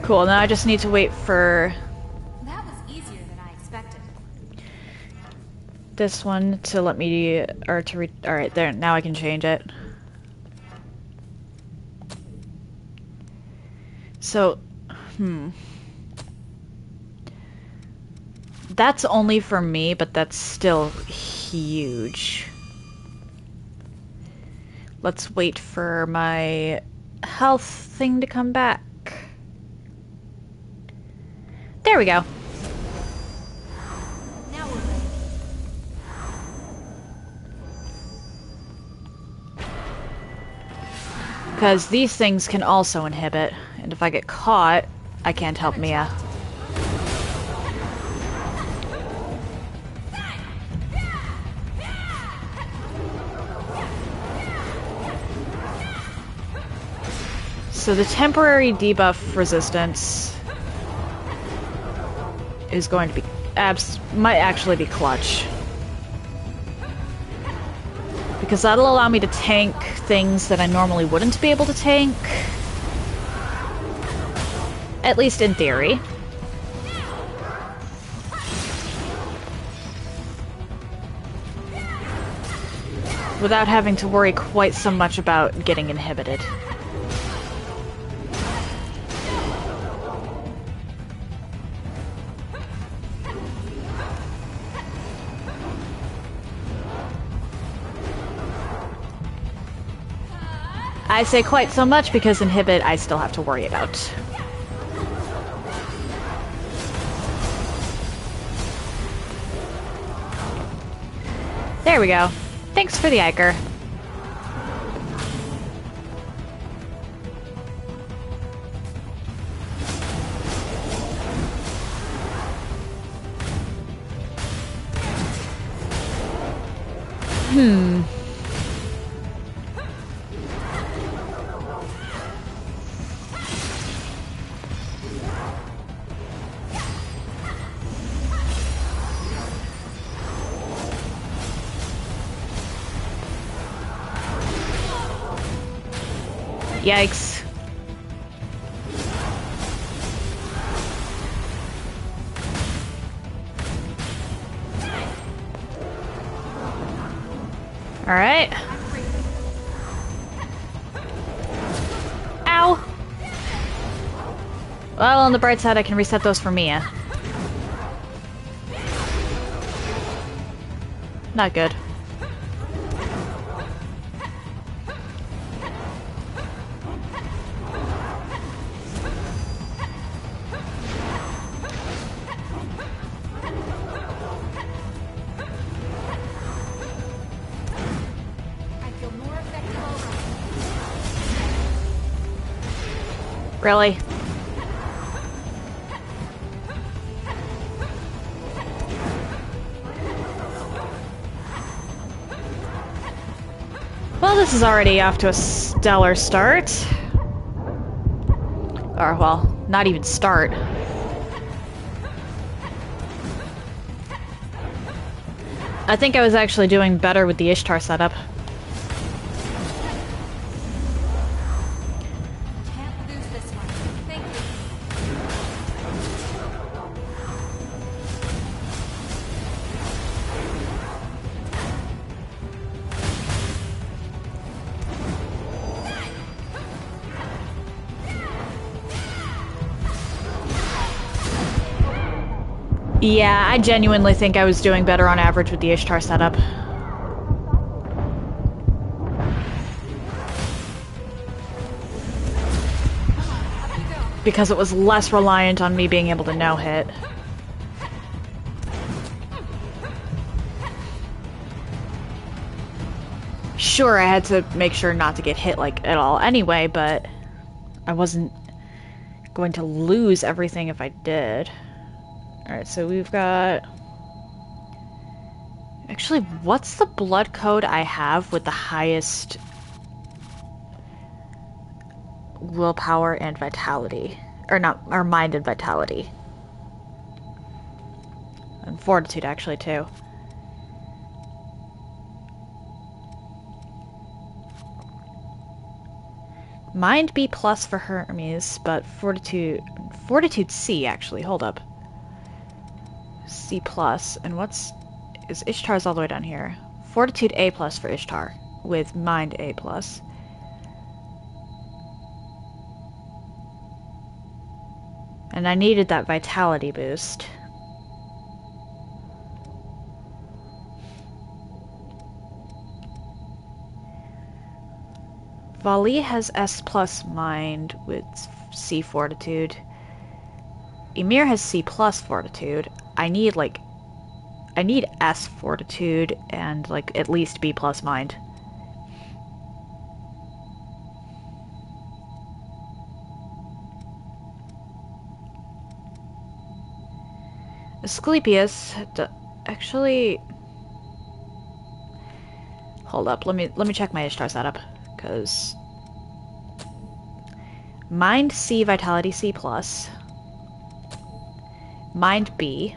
Cool, now I just need to wait for That was easier than I expected. this one to let me, or to alright, there, now I can change it. So, That's only for me, but that's still huge. Let's wait for my health thing to come back. There we go. Now we're ready. Because these things can also inhibit, and if I get caught, I can't help Mia. So the temporary debuff resistance is going to be might actually be clutch. Because that'll allow me to tank things that I normally wouldn't be able to tank. At least in theory. Without having to worry quite so much about getting inhibited. I say quite so much because inhibit I still have to worry about. There we go. Thanks for the Iker. Yikes. Alright. Ow! Well, on the bright side, I can reset those for Mia. Not good. Really? Well, this is already off to a stellar start. Or, well, not even start. I think I was actually doing better with the Ishtar setup. Yeah, I genuinely think I was doing better on average with the Ishtar setup. Because it was less reliant on me being able to no-hit. Sure, I had to make sure not to get hit, like, at all anyway, but I wasn't going to lose everything if I did. Alright, so we've got... Actually, what's the blood code I have with the highest willpower and vitality? Or not, or mind and vitality. And fortitude, actually, too. Mind B plus for Hermes, but fortitude... Fortitude C, actually, hold up. C plus, and what's... is Ishtar's all the way down here. Fortitude A plus for Ishtar, with Mind A plus. And I needed that vitality boost. Vali has S plus mind with C fortitude. Ymir has C plus fortitude. I need S fortitude and like at least B plus mind. Asclepius actually, hold up, let me check my Ishtar setup, because mind C, vitality C plus, mind B,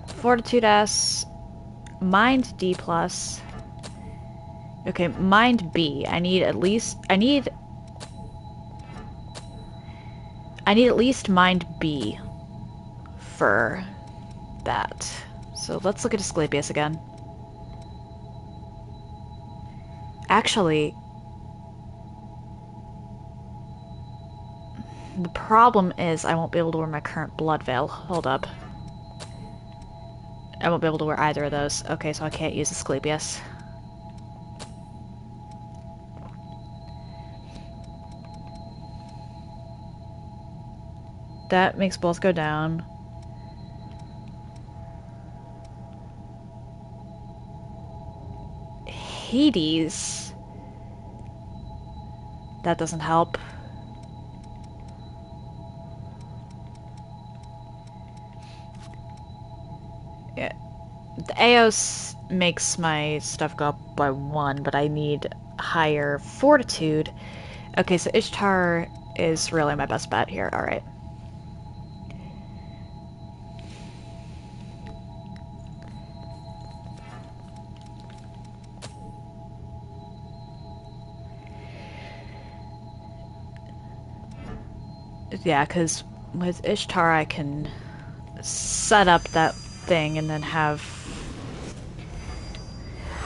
fortitude S, mind D plus. Okay, mind B. I need at least mind B for that. So let's look at Asclepius again. Actually, the problem is I won't be able to wear my current blood veil. Hold up. I won't be able to wear either of those. Okay, so I can't use Asclepius. That makes both go down. Hades. That doesn't help. Yeah. The Eos makes my stuff go up by 1, but I need higher fortitude. Okay, so Ishtar is really my best bet here. Alright. Yeah, because with Ishtar I can set up that thing and then have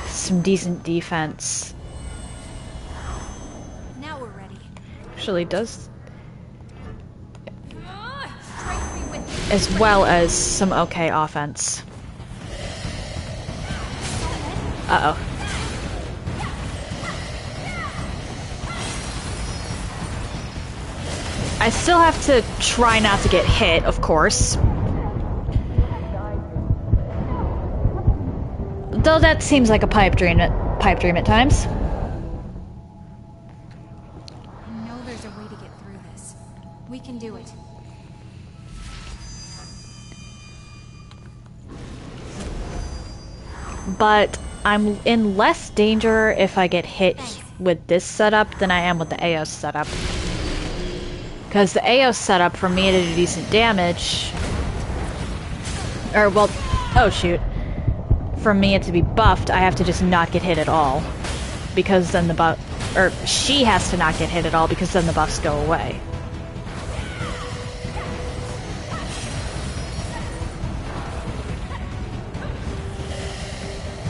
some decent defense. Now we're ready. Actually does, as well as some okay offense. Uh-oh. I still have to try not to get hit, of course. Though that seems like a pipe dream at times. I know there's a way to get through this. We can do it. But I'm in less danger if I get hit with this setup than I am with the Eos setup. Because the Eos setup, for me to do decent damage... Or, well... Oh, shoot. For me it to be buffed, I have to just not get hit at all. Because then the buff... Or, she has to not get hit at all, because then the buffs go away.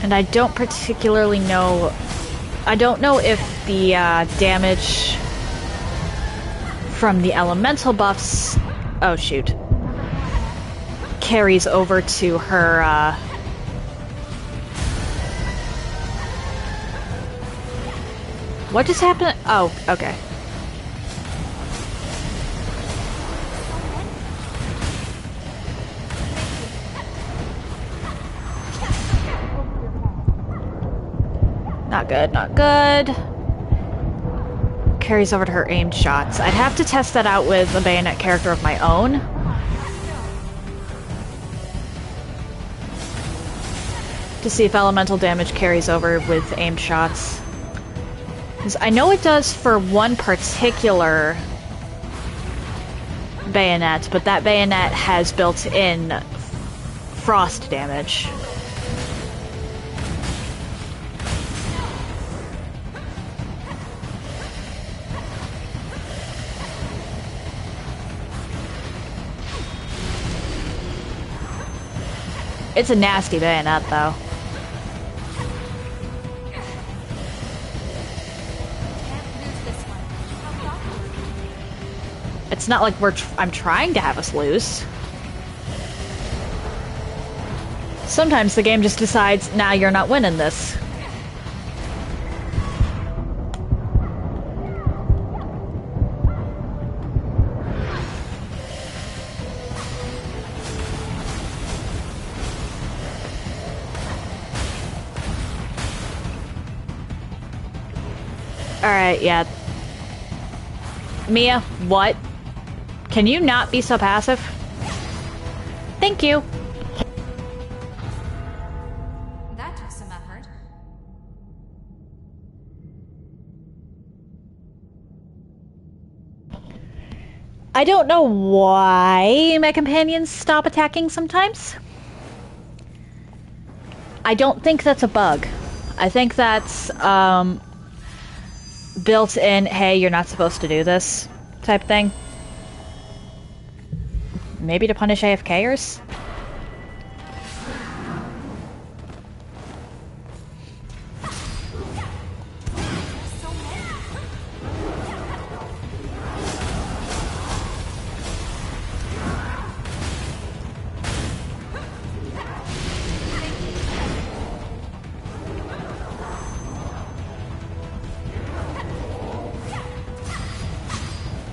And I don't particularly know... I don't know if the damage from the elemental buffs... Oh, shoot. Carries over to her, What just happened? Oh, okay. Not good, not good. Carries over to her aimed shots. I'd have to test that out with a bayonet character of my own. To see if elemental damage carries over with aimed shots. Because I know it does for one particular bayonet, but that bayonet has built-in frost damage. It's a nasty bayonet, though. It's not like I'm trying to have us lose. Sometimes the game just decides, nah, you're not winning this. Alright, yeah. Mia, what? Can you not be so passive? Thank you. That took some effort. I don't know why my companions stop attacking sometimes. I don't think that's a bug. I think that's, built in, hey, you're not supposed to do this type thing. Maybe to punish AFKers?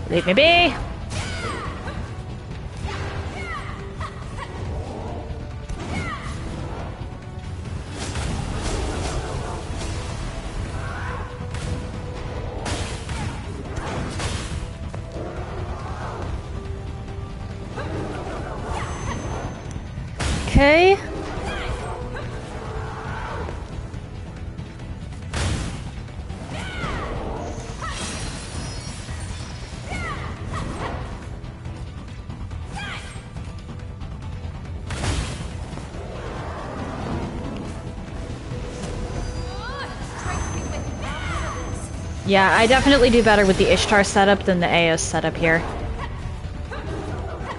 Leave me be! Okay. Yeah, I definitely do better with the Ishtar setup than the Eos setup here.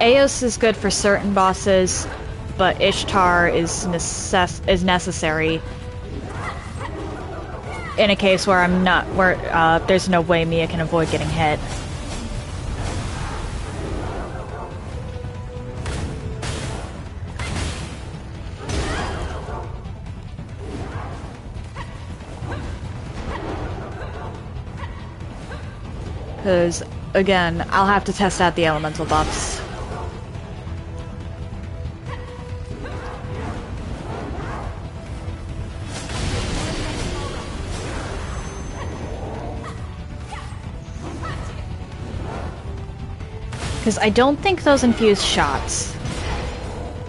Eos is good for certain bosses, but Ishtar is necessary in a case where there's no way Mia can avoid getting hit. Because, again, I'll have to test out the elemental buffs. Because I don't think those infuse shots,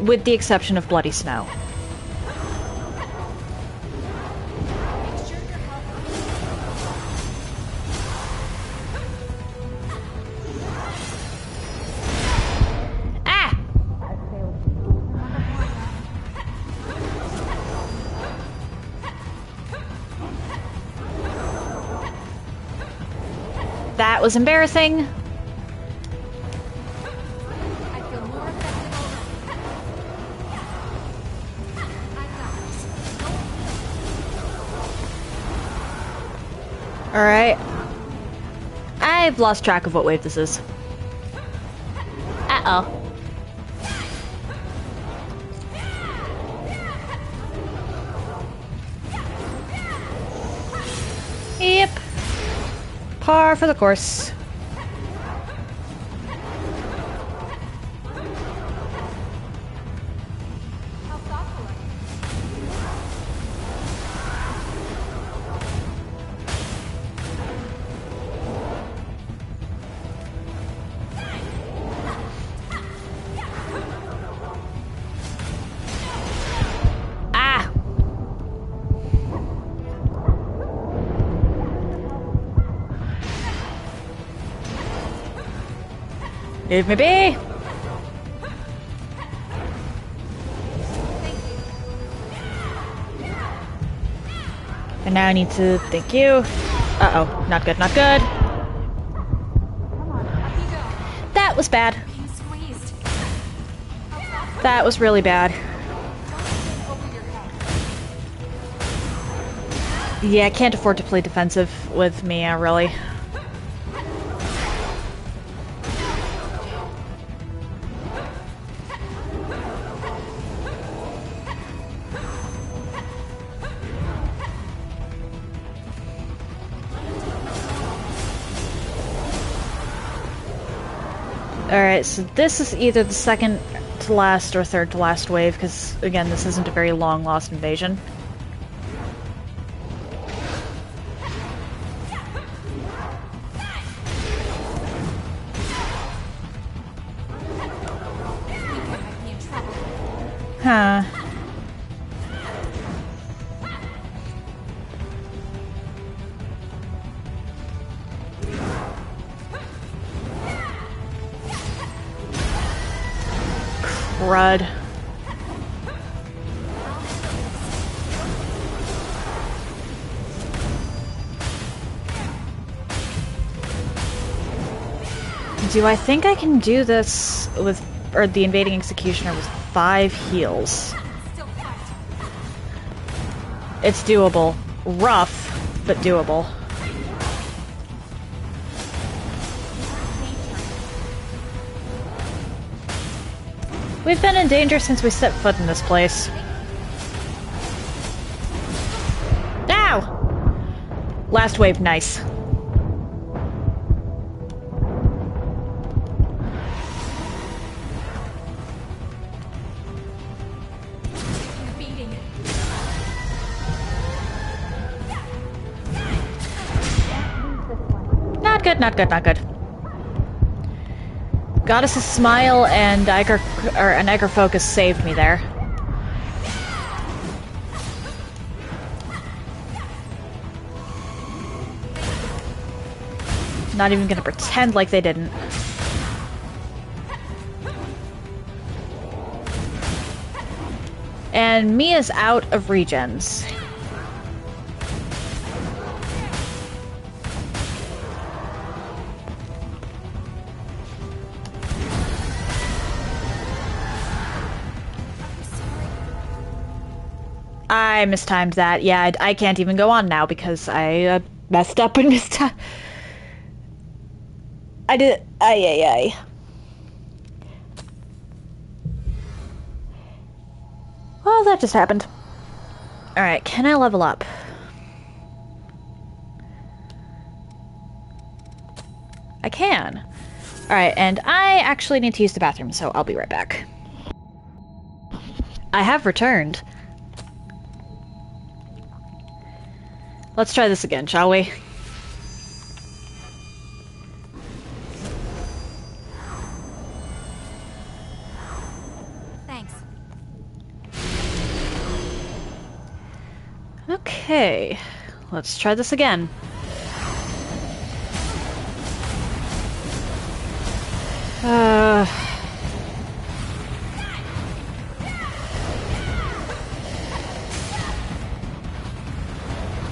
with the exception of Bloody Snow. That was embarrassing. I feel more effective already. Alright. I've lost track of what wave this is. Uh-oh. Yep. Par for the course. How thoughtful of you. Ah! Leave me be! And now I need to thank you. Uh-oh, not good, not good. That was bad. being squeezed. That was really bad. Over your head. Yeah, I can't afford to play defensive with Mia, really. Alright, so this is either the second to last or third to last wave, because, again, this isn't a very long lost invasion. Huh. Crud. Do I think I can do this with, or the invading executioner with 5 heals? It's doable. Rough, but doable. We've been in danger since we set foot in this place. Ow! Last wave, nice. Not good, not good, not good. Goddess's Smile and Niger Focus saved me there. Not even gonna pretend like they didn't. And Mia's out of regens. I mistimed that. Yeah, I can't even go on now because I messed up and mistimed. I did. Ay. Well, that just happened. Alright, can I level up? I can. Alright, and I actually need to use the bathroom, so I'll be right back. I have returned. Let's try this again, shall we? Thanks. Okay, let's try this again.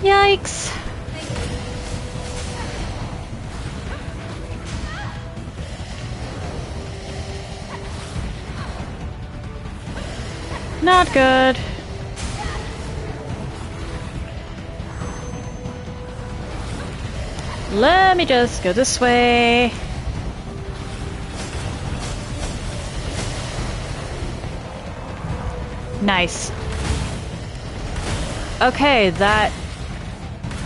Yikes. Not good. Let me just go this way. Nice. Okay, that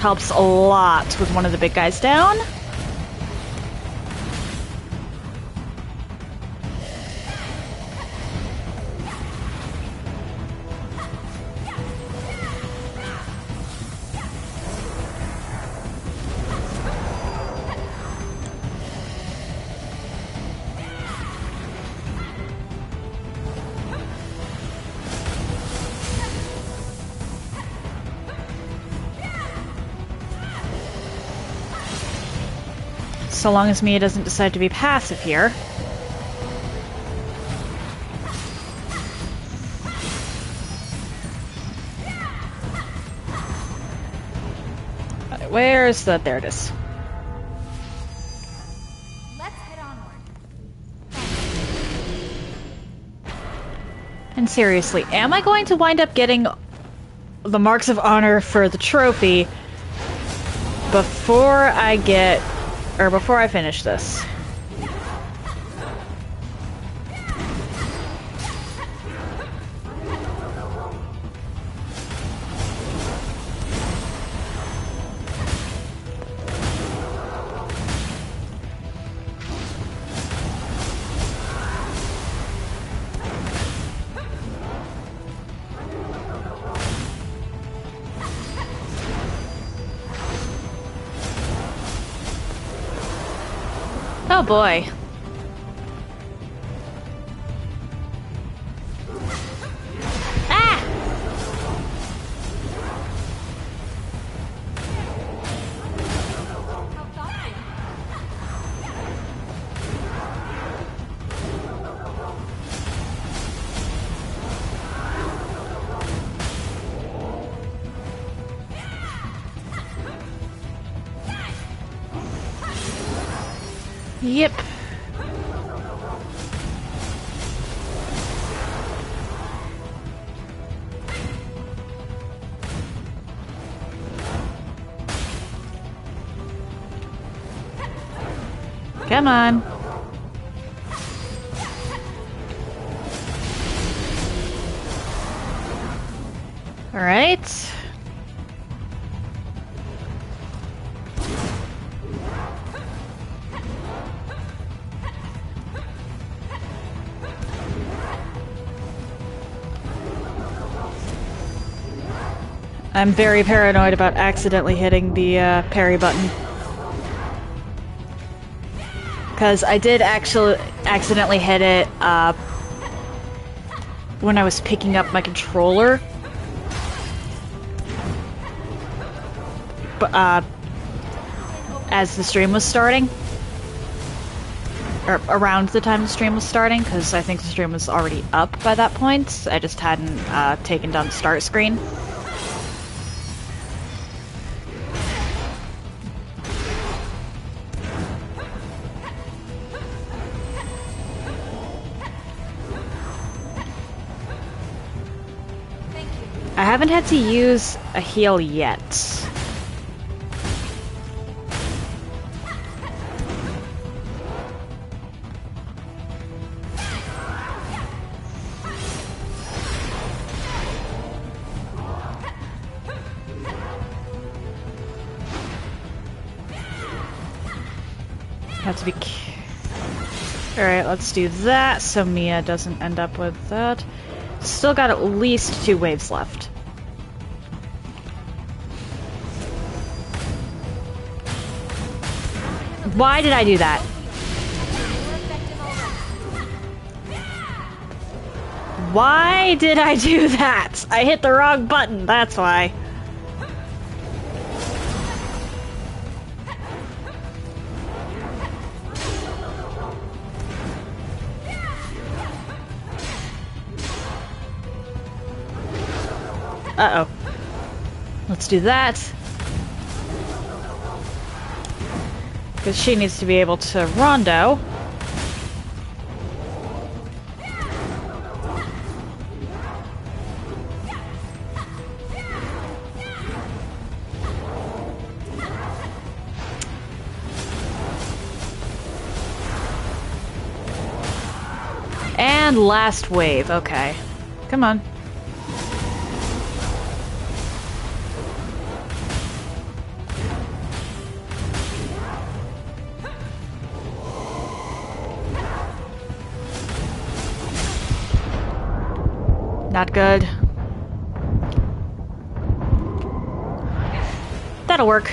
helps a lot with one of the big guys down. So long as Mia doesn't decide to be passive here. Where is the... There it is. Let's head onward. And seriously, am I going to wind up getting the Marks of Honor for the trophy before I get... or before I finish this? Oh boy. Yep. Come on. All right. I'm very paranoid about accidentally hitting the parry button. Because I did actually accidentally hit it when I was picking up my controller. But, as the stream was starting. Or around the time the stream was starting, because I think the stream was already up by that point. I just hadn't taken down the start screen. I haven't had to use a heal yet. Have to be... Alright, let's do that so Mia doesn't end up with that. Still got at least 2 waves left. Why did I do that? Why did I do that? I hit the wrong button, that's why. Uh-oh. Let's do that. Because she needs to be able to rondo. And last wave, okay. Come on. Not good. That'll work.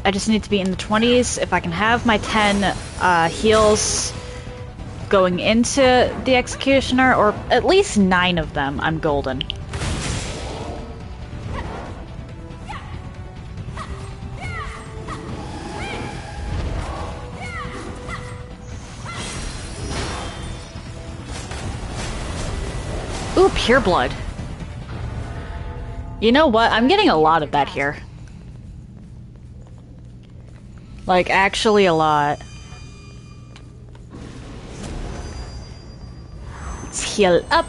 I just need to be in the 20s. If I can have my 10 heals going into the Executioner, or at least 9 of them, I'm golden. Ooh, pure blood. You know what? I'm getting a lot of that here. Like, actually a lot. Let's heal up.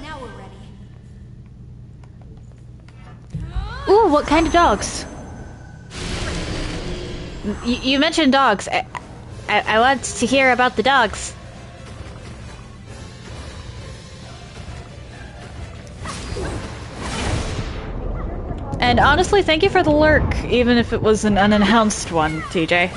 Now we're ready. Ooh, what kind of dogs? You mentioned dogs. I want to hear about the dogs. And honestly, thank you for the lurk, even if it was an unannounced one, TJ.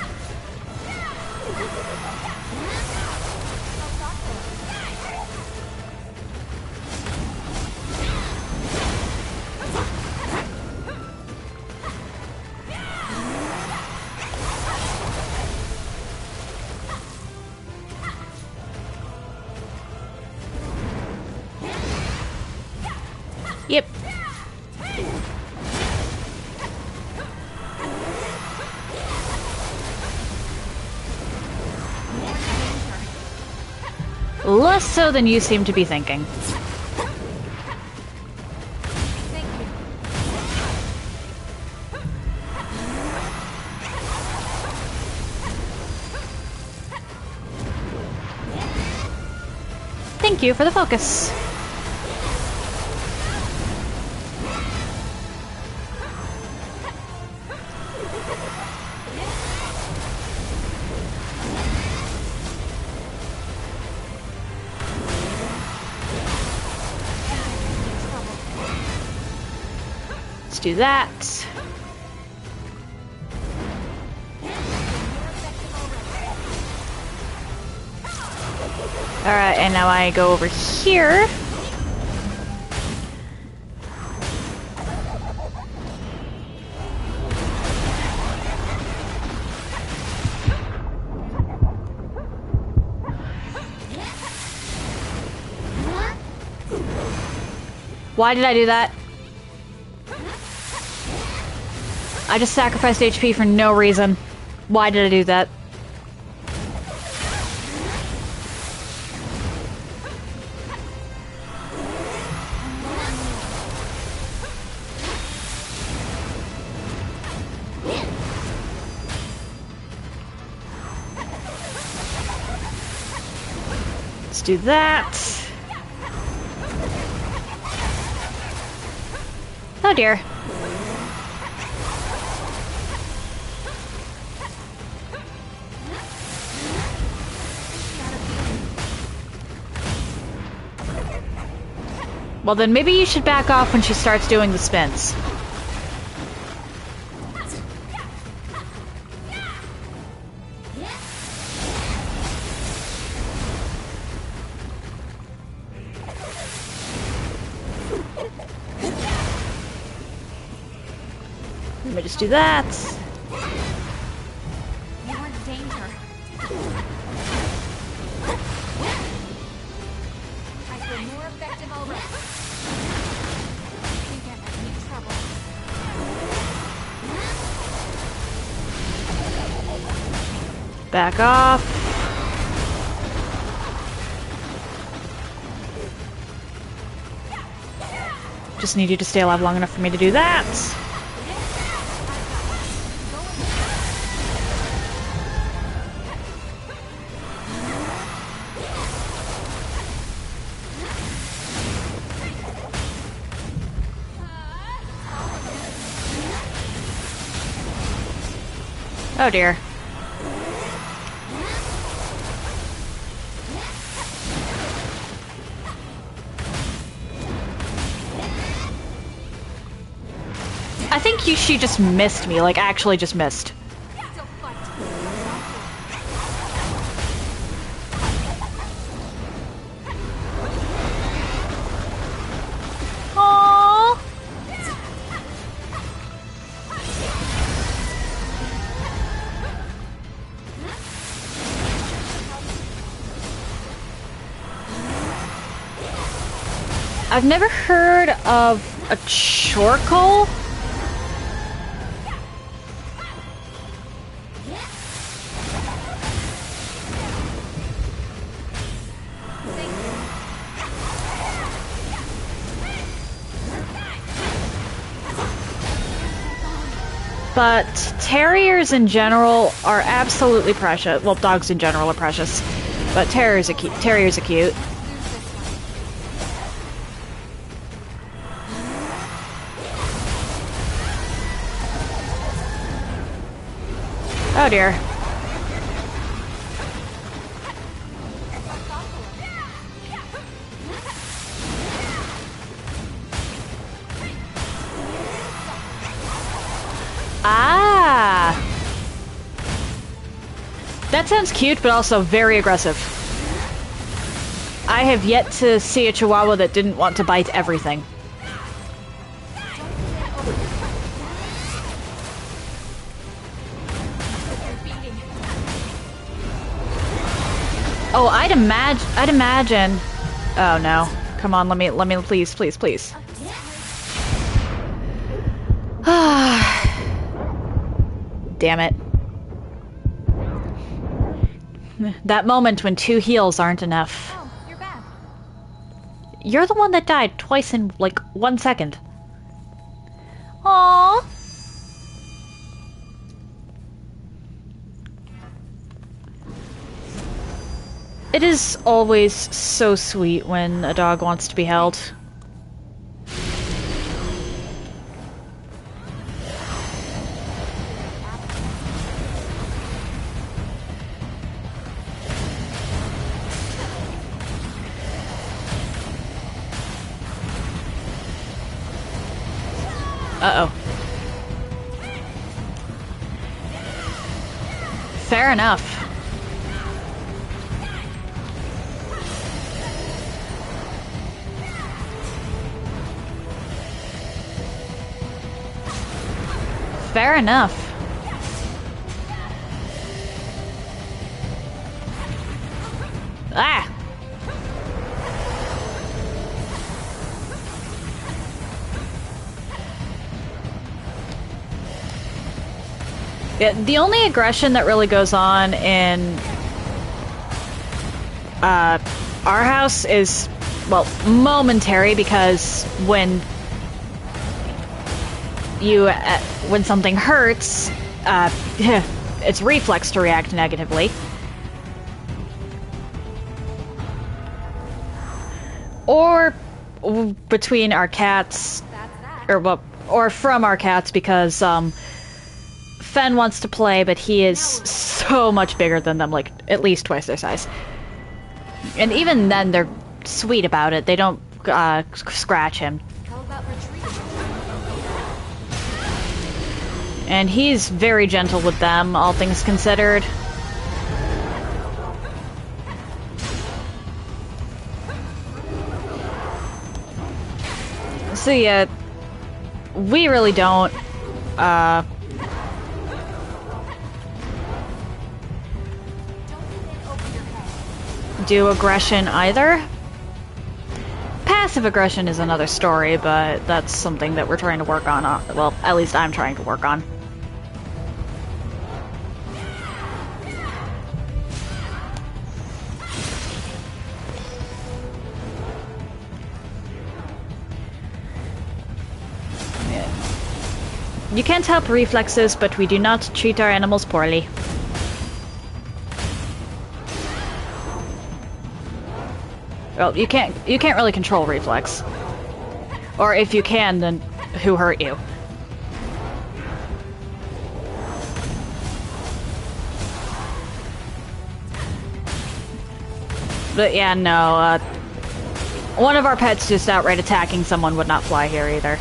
Yep. Less so than you seem to be thinking. Thank you. Thank you for the focus. Let's do that. Alright, and now I go over here. Why did I do that? I just sacrificed HP for no reason. Why did I do that? Let's do that. Oh dear. Well, then maybe you should back off when she starts doing the spins. Let me just do that. You are in danger. I feel more effective already. I think I'm in deep trouble. Back off. Just need you to stay alive long enough for me to do that. Oh dear. I think she just missed me, like actually just missed. Still fight. Aww. I've never heard of a chortle. But terriers in general are absolutely precious. Well, dogs in general are precious, but terriers are cute. Terriers are cute. Oh dear. Ah! That sounds cute, but also very aggressive. I have yet to see a Chihuahua that didn't want to bite everything. Oh, I'd imagine. Oh no! Come on, let me, please, please, please. Damn it! That moment when 2 heals aren't enough. Oh, you're back. You're the one that died twice in like 1 second. Aww. It is always so sweet when a dog wants to be held. Uh-oh. Fair enough. Fair enough. Ah! Yeah, the only aggression that really goes on in our house is, well, momentary, because when when something hurts, it's reflex to react negatively. Or between our cats, or from our cats, because Fen wants to play, but he is so much bigger than them, like at least twice their size. And even then, they're sweet about it. They don't scratch him. How about retreating? And he's very gentle with them, all things considered. So yeah, we really don't do aggression either. Passive aggression is another story, but that's something that we're trying to work on. Well, at least I'm trying to work on. You can't help reflexes, but we do not treat our animals poorly. Well, you can't really control reflex. Or if you can, then who hurt you? But yeah, no, one of our pets just outright attacking someone would not fly here either.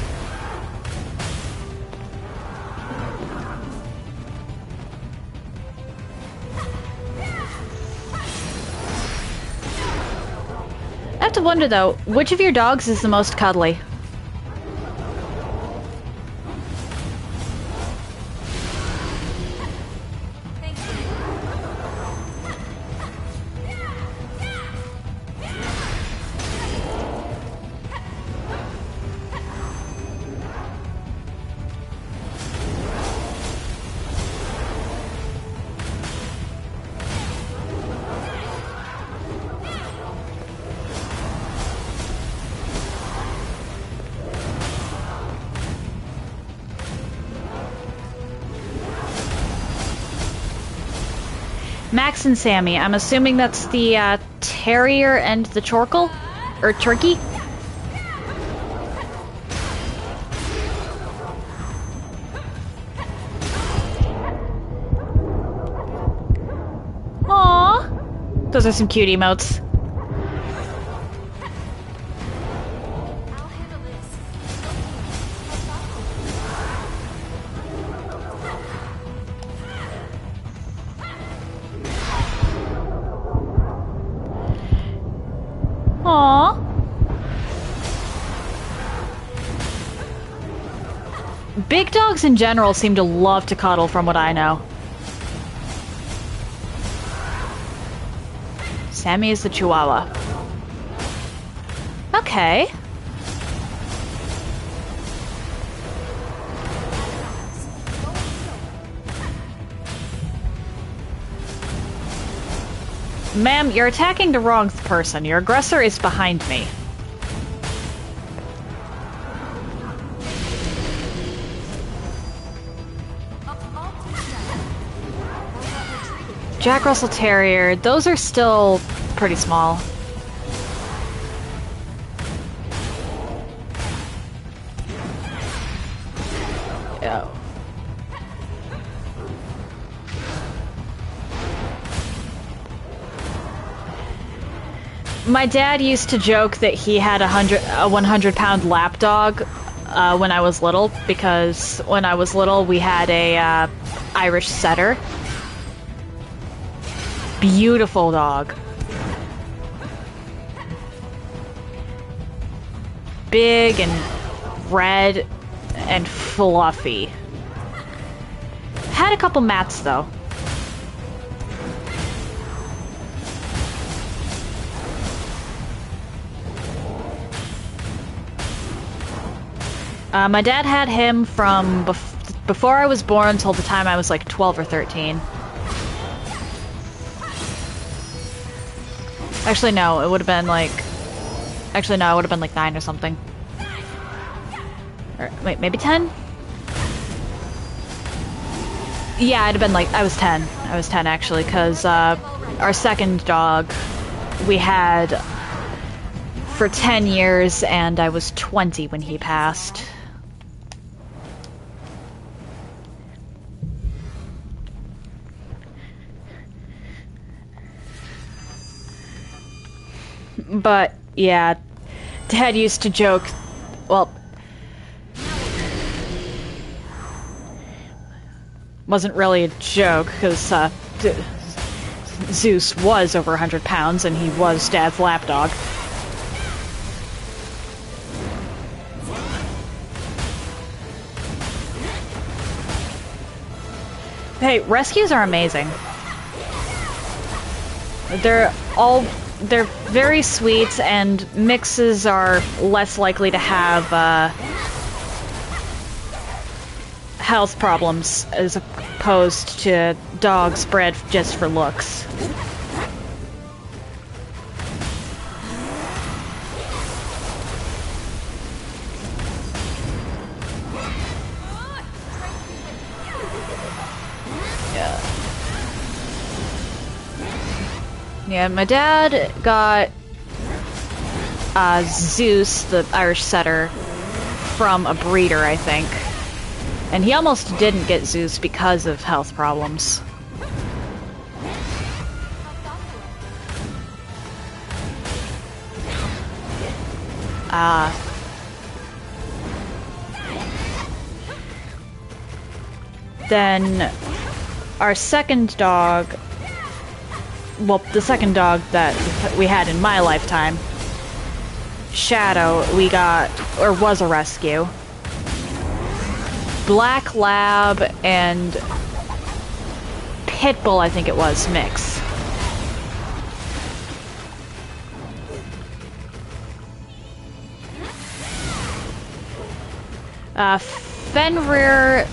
I have to wonder though, which of your dogs is the most cuddly? Max and Sammy. I'm assuming that's the terrier and the chorkle? Or turkey? Aww. Those are some cute emotes. I'll handle this. Aww. Big dogs in general seem to love to cuddle, from what I know. Sammy is the Chihuahua. Okay. Ma'am, you're attacking the wrong person. Your aggressor is behind me. Jack Russell Terrier, those are still pretty small. Yeah. My dad used to joke that he had a 100-pound lapdog when I was little, because when I was little we had a Irish setter. Beautiful dog. Big and red and fluffy. Had a couple mats though. My dad had him from before I was born until the time I was like 12 or 13. Actually, no, it would have been like... Actually, no, it would have been like 9 or something. Or, wait, maybe 10? Yeah, I'd have been like... I was 10. I was 10, actually, because our second dog we had for 10 years, and I was 20 when he passed. But, yeah, Dad used to joke, well, wasn't really a joke, because Zeus was over 100 pounds, and he was Dad's lapdog. Hey, rescues are amazing. They're very sweet, and mixes are less likely to have health problems as opposed to dogs bred just for looks. Yeah, my dad got Zeus, the Irish setter, from a breeder, I think. And he almost didn't get Zeus because of health problems. Then our second dog, well, the second dog that we had in my lifetime, Shadow, we got, or was a rescue. Black Lab and Pitbull, I think it was, mix. Fenrir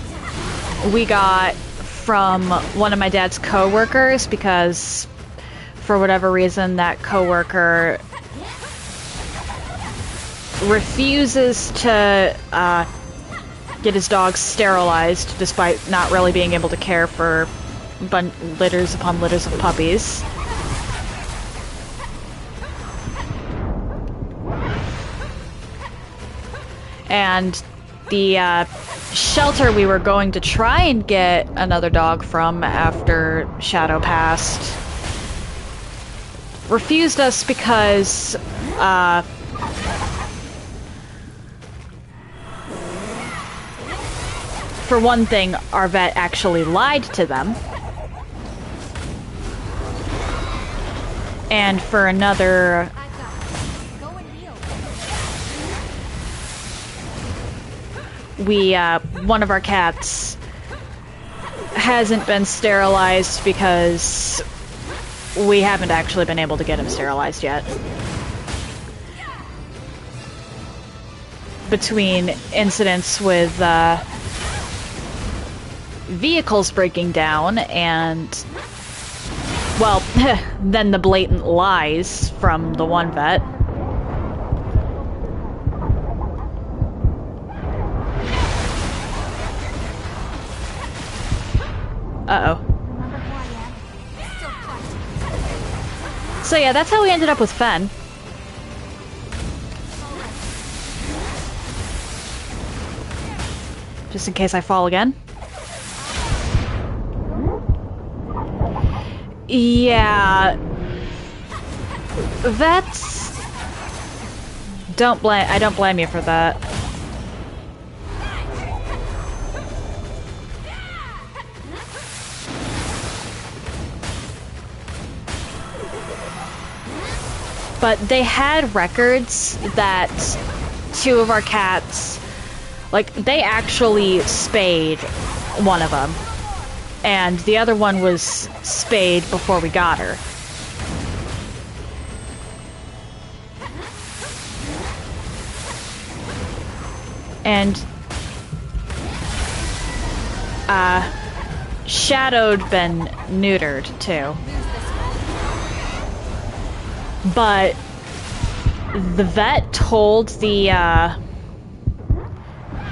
we got from one of my dad's co-workers, because for whatever reason that co-worker refuses to get his dogs sterilized despite not really being able to care for litters upon litters of puppies. And the shelter we were going to try and get another dog from after Shadow passed refused us because for one thing, our vet actually lied to them. And for another, one of our cats hasn't been sterilized because we haven't actually been able to get him sterilized yet. Between incidents with vehicles breaking down and, well, then the blatant lies from the one vet. Uh-oh. So yeah, that's how we ended up with Fen. Just in case I fall again. Yeah. That's... I don't blame you for that. But they had records that 2 of our cats, like, they actually spayed one of them. And the other one was spayed before we got her. And Shadow'd been neutered too. But the vet told the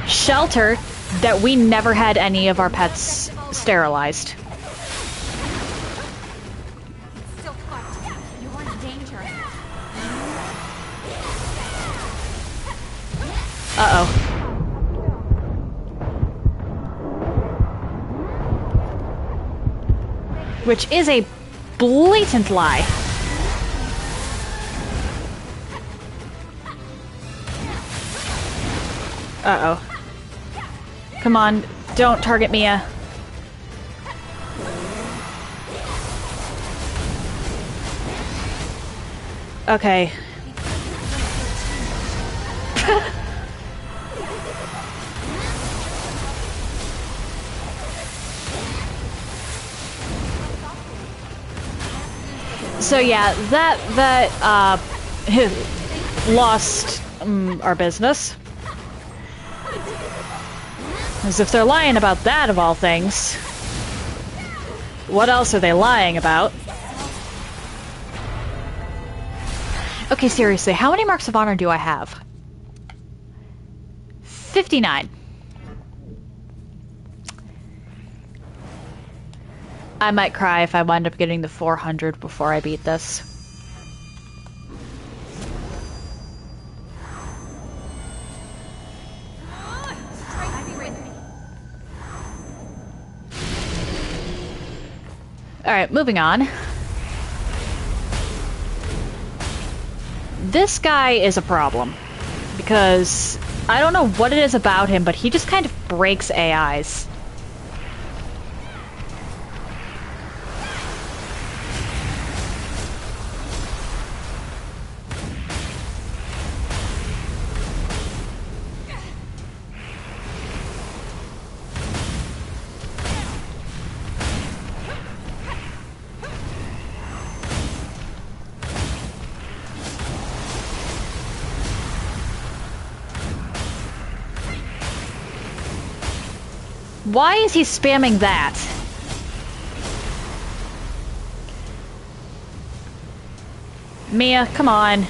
shelter that we never had any of our pets sterilized. Still fucked. You are in danger. Uh-oh. Which is a blatant lie. Uh-oh. Come on, don't target Mia. Okay. So yeah, that lost our business. As if they're lying about that, of all things. What else are they lying about? Okay, seriously, how many marks of honor do I have? 59. I might cry if I wind up getting the 400 before I beat this. Alright, moving on. This guy is a problem. Because I don't know what it is about him, but he just kind of breaks AIs. Why is he spamming that? Mia, come on.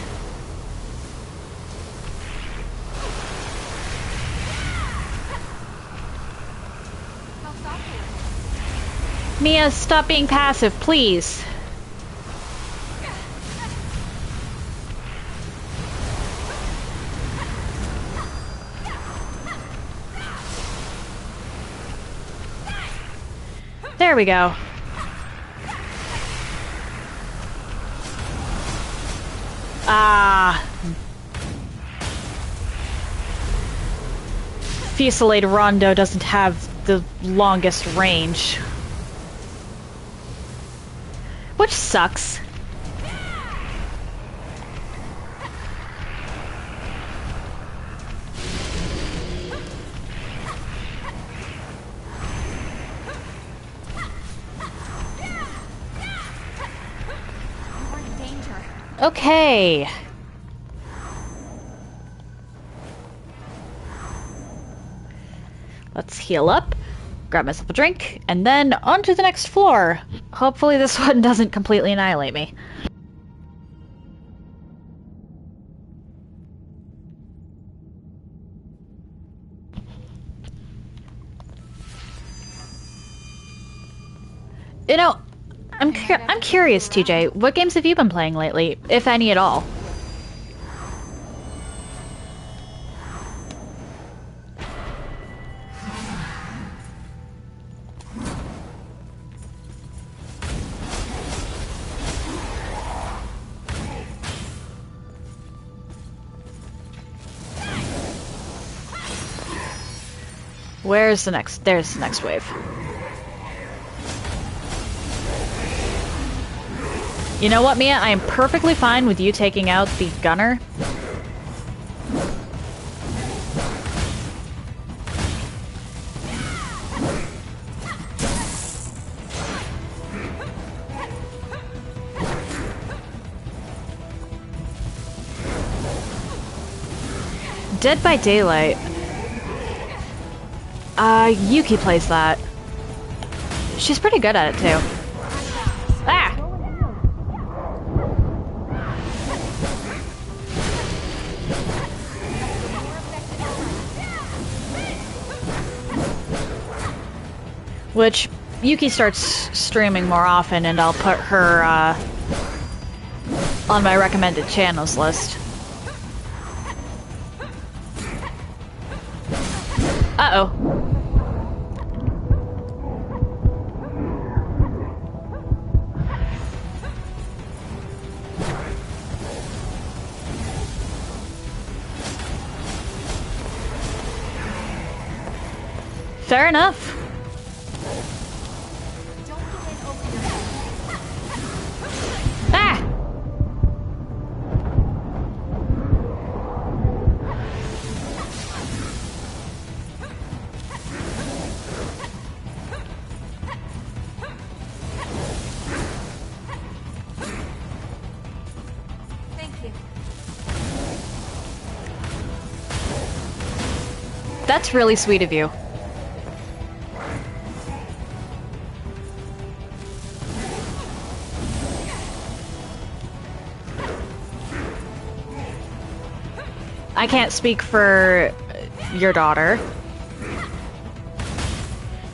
Mia, stop being passive, please. There we go. Ah. Fusillade Rondo doesn't have the longest range. Which sucks. Okay. Let's heal up, grab myself a drink, and then on to the next floor. Hopefully this one doesn't completely annihilate me. You know, I'm curious, TJ. What games have you been playing lately, if any at all? Where's the next? There's the next wave. You know what, Mia? I am perfectly fine with you taking out the gunner. Dead by Daylight. Yuki plays that. She's pretty good at it, too. Ah! Which, Yuki starts streaming more often, and I'll put her, on my recommended channels list. Uh-oh. Fair enough. Ah! Thank you. That's really sweet of you. I can't speak for your daughter,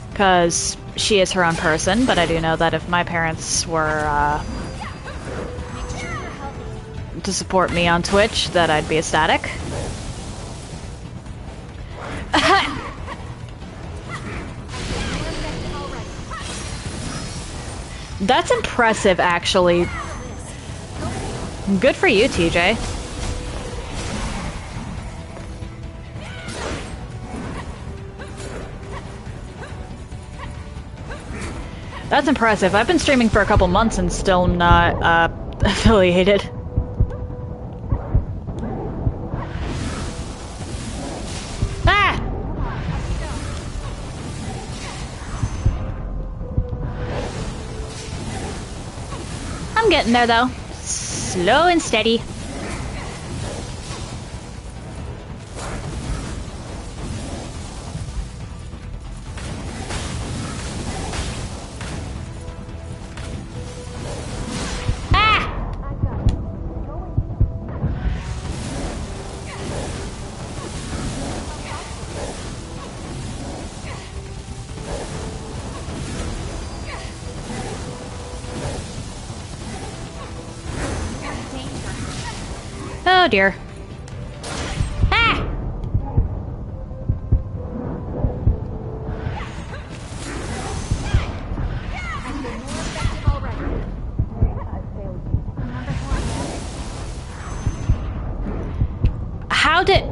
because she is her own person, but I do know that if my parents were, Make sure you're healthy. to support me on Twitch, that I'd be ecstatic. That's impressive, actually. Good for you, TJ. That's impressive. I've been streaming for a couple months and still not, affiliated. Ah! I'm getting there, though. Slow and steady. Oh dear. Ah! I've been more effective already. How did...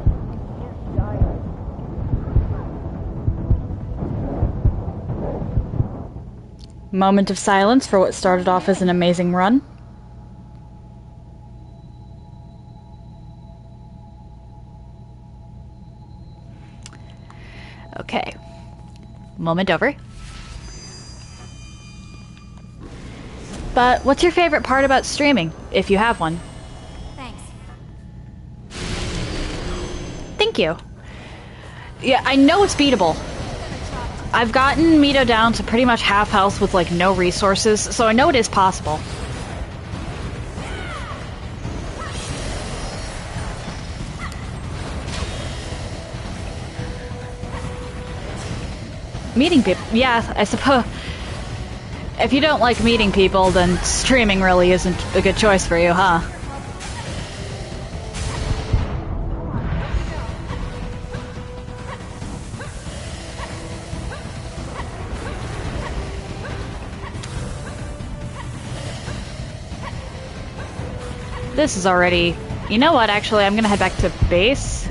Moment of silence for what started off as an amazing run. Okay. Moment over. But what's your favorite part about streaming, if you have one? Thanks. Thank you. Yeah, I know it's beatable. I've gotten Mito down to pretty much half health with, like, no resources, so I know it is possible. Meeting people, yeah, I suppose. If you don't like meeting people, then streaming really isn't a good choice for you, huh? This is already... You know what, actually, I'm gonna head back to base.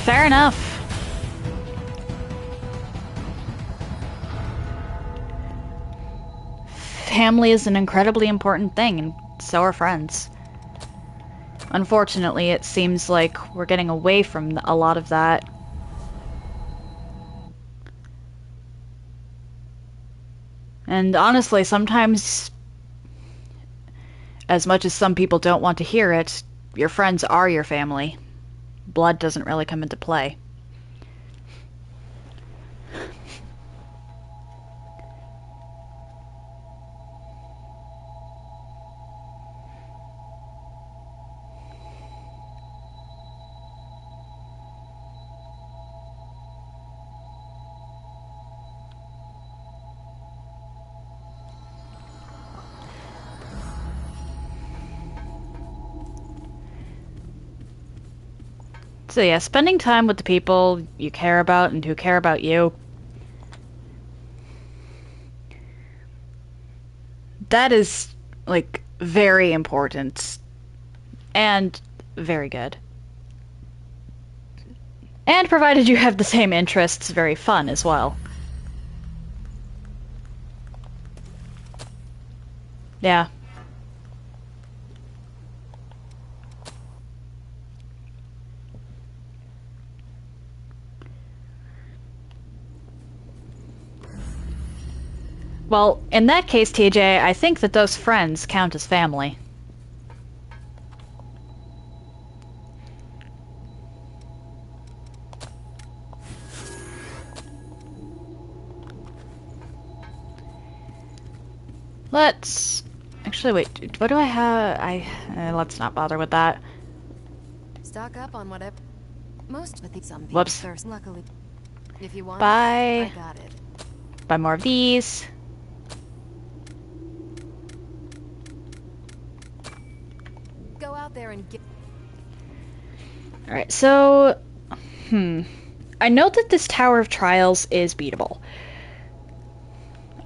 Fair enough. Family is an incredibly important thing, and so are friends. Unfortunately, it seems like we're getting away from a lot of that. And honestly, sometimes, as much as some people don't want to hear it, your friends are your family. Blood doesn't really come into play. So yeah, spending time with the people you care about and who care about you, that is, like, very important. And very good. And provided you have the same interests, very fun as well. Yeah. Well, in that case, TJ, I think that those friends count as family. Let's... Actually, wait, what do I have? Let's not bother with that. Stock up on whatever. Most with some people Whoops. thirst. Luckily, if you want, Buy... I got it. Buy more of these. Go out there and get. Alright, so... I know that this Tower of Trials is beatable.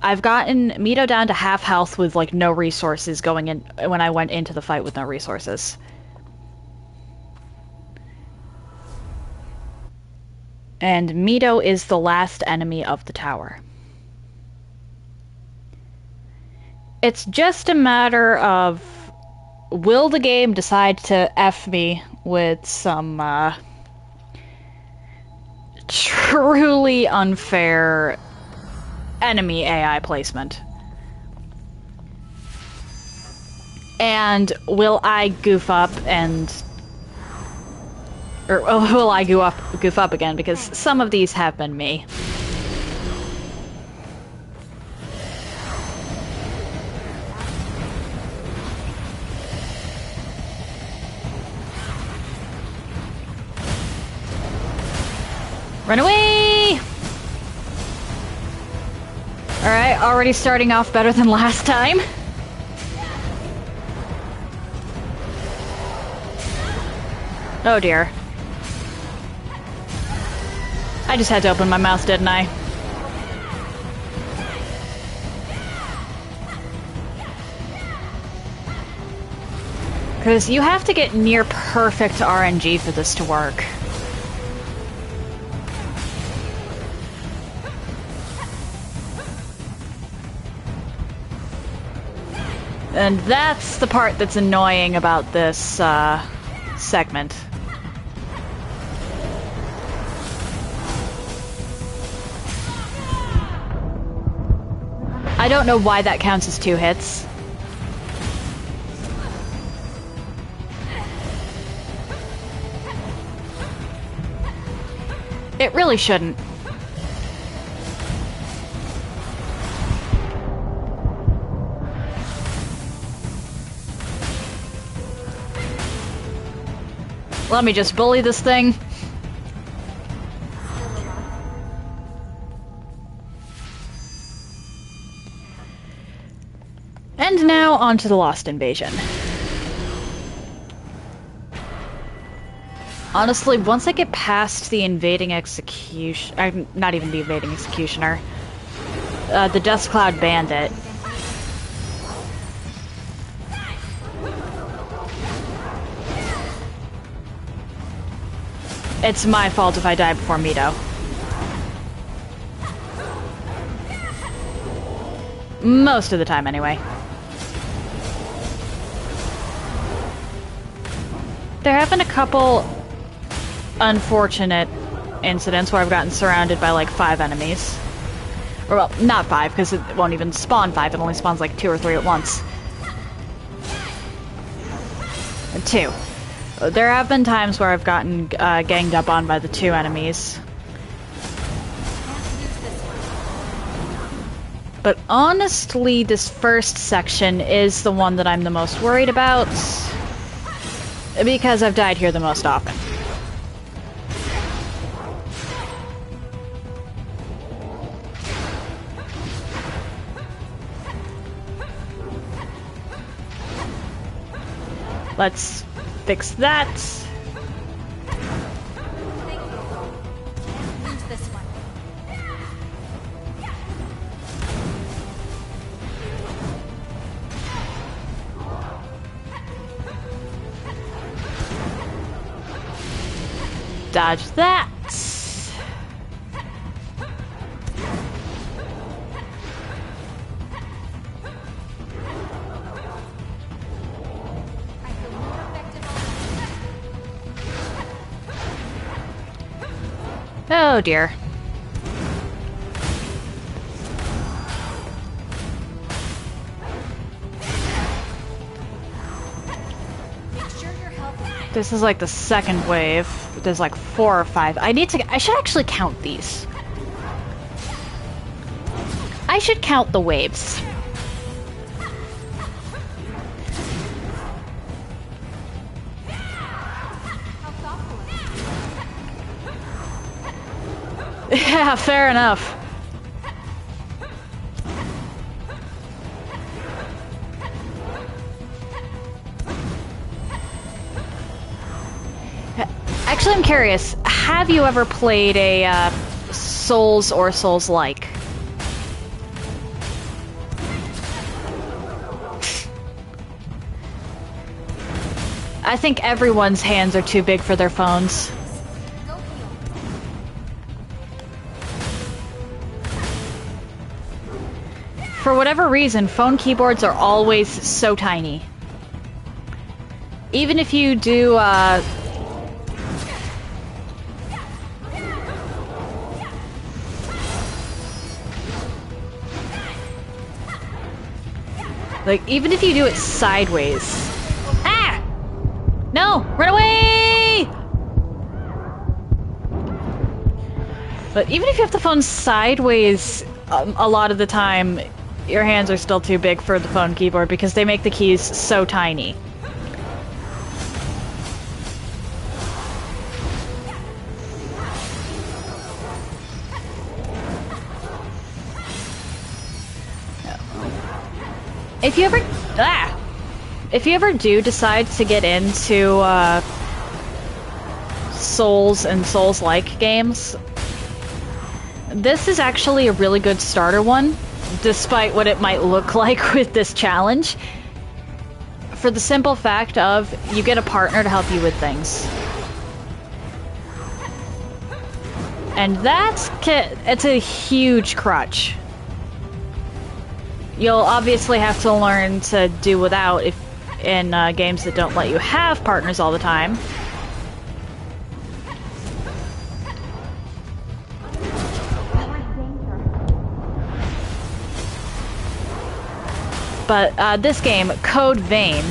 I've gotten Mito down to half health with, like, no resources going in when I went into the fight with no resources. And Mito is the last enemy of the tower. It's just a matter of, will the game decide to F me with some, truly unfair enemy AI placement? And will I goof up and... Or will I goof up again? Because some of these have been me. Run away! Alright, already starting off better than last time. Oh dear. I just had to open my mouth, didn't I? Because you have to get near perfect RNG for this to work. And that's the part that's annoying about this segment. I don't know why that counts as 2 hits. It really shouldn't. Let me just bully this thing. And now on to the Lost Invasion. Honestly, once I get past the invading execution... not even the invading executioner. The Dust Cloud Bandit. It's my fault if I die before Mito. Most of the time, anyway. There have been a couple unfortunate incidents where I've gotten surrounded by like 5 enemies. Or, well, not 5, because it won't even spawn 5, it only spawns like 2 or 3 at once. 2. There have been times where I've gotten ganged up on by the 2 enemies. But honestly, this first section is the one that I'm the most worried about, because I've died here the most often. Let's fix that. Use this one. Dodge that. I feel more effective already. Oh dear. Make sure you're healthy. This is like the second wave. There's like 4 or 5. I should actually count these. I should count the waves. How thoughtful of you. Yeah, fair enough. Actually, I'm curious. Have you ever played a Souls or Souls-like? I think everyone's hands are too big for their phones. Go heal. For whatever reason, phone keyboards are always so tiny. Even if you do, like, even if you do it sideways. Ah! No! Run away! But even if you have the phone sideways, a lot of the time, your hands are still too big for the phone keyboard because they make the keys so tiny. If you ever do decide to get into Souls and Souls-like games, this is actually a really good starter one, despite what it might look like with this challenge. For the simple fact of, you get a partner to help you with things. And it's a huge crutch. You'll obviously have to learn to do without in games that don't let you have partners all the time. But this game, Code Vein,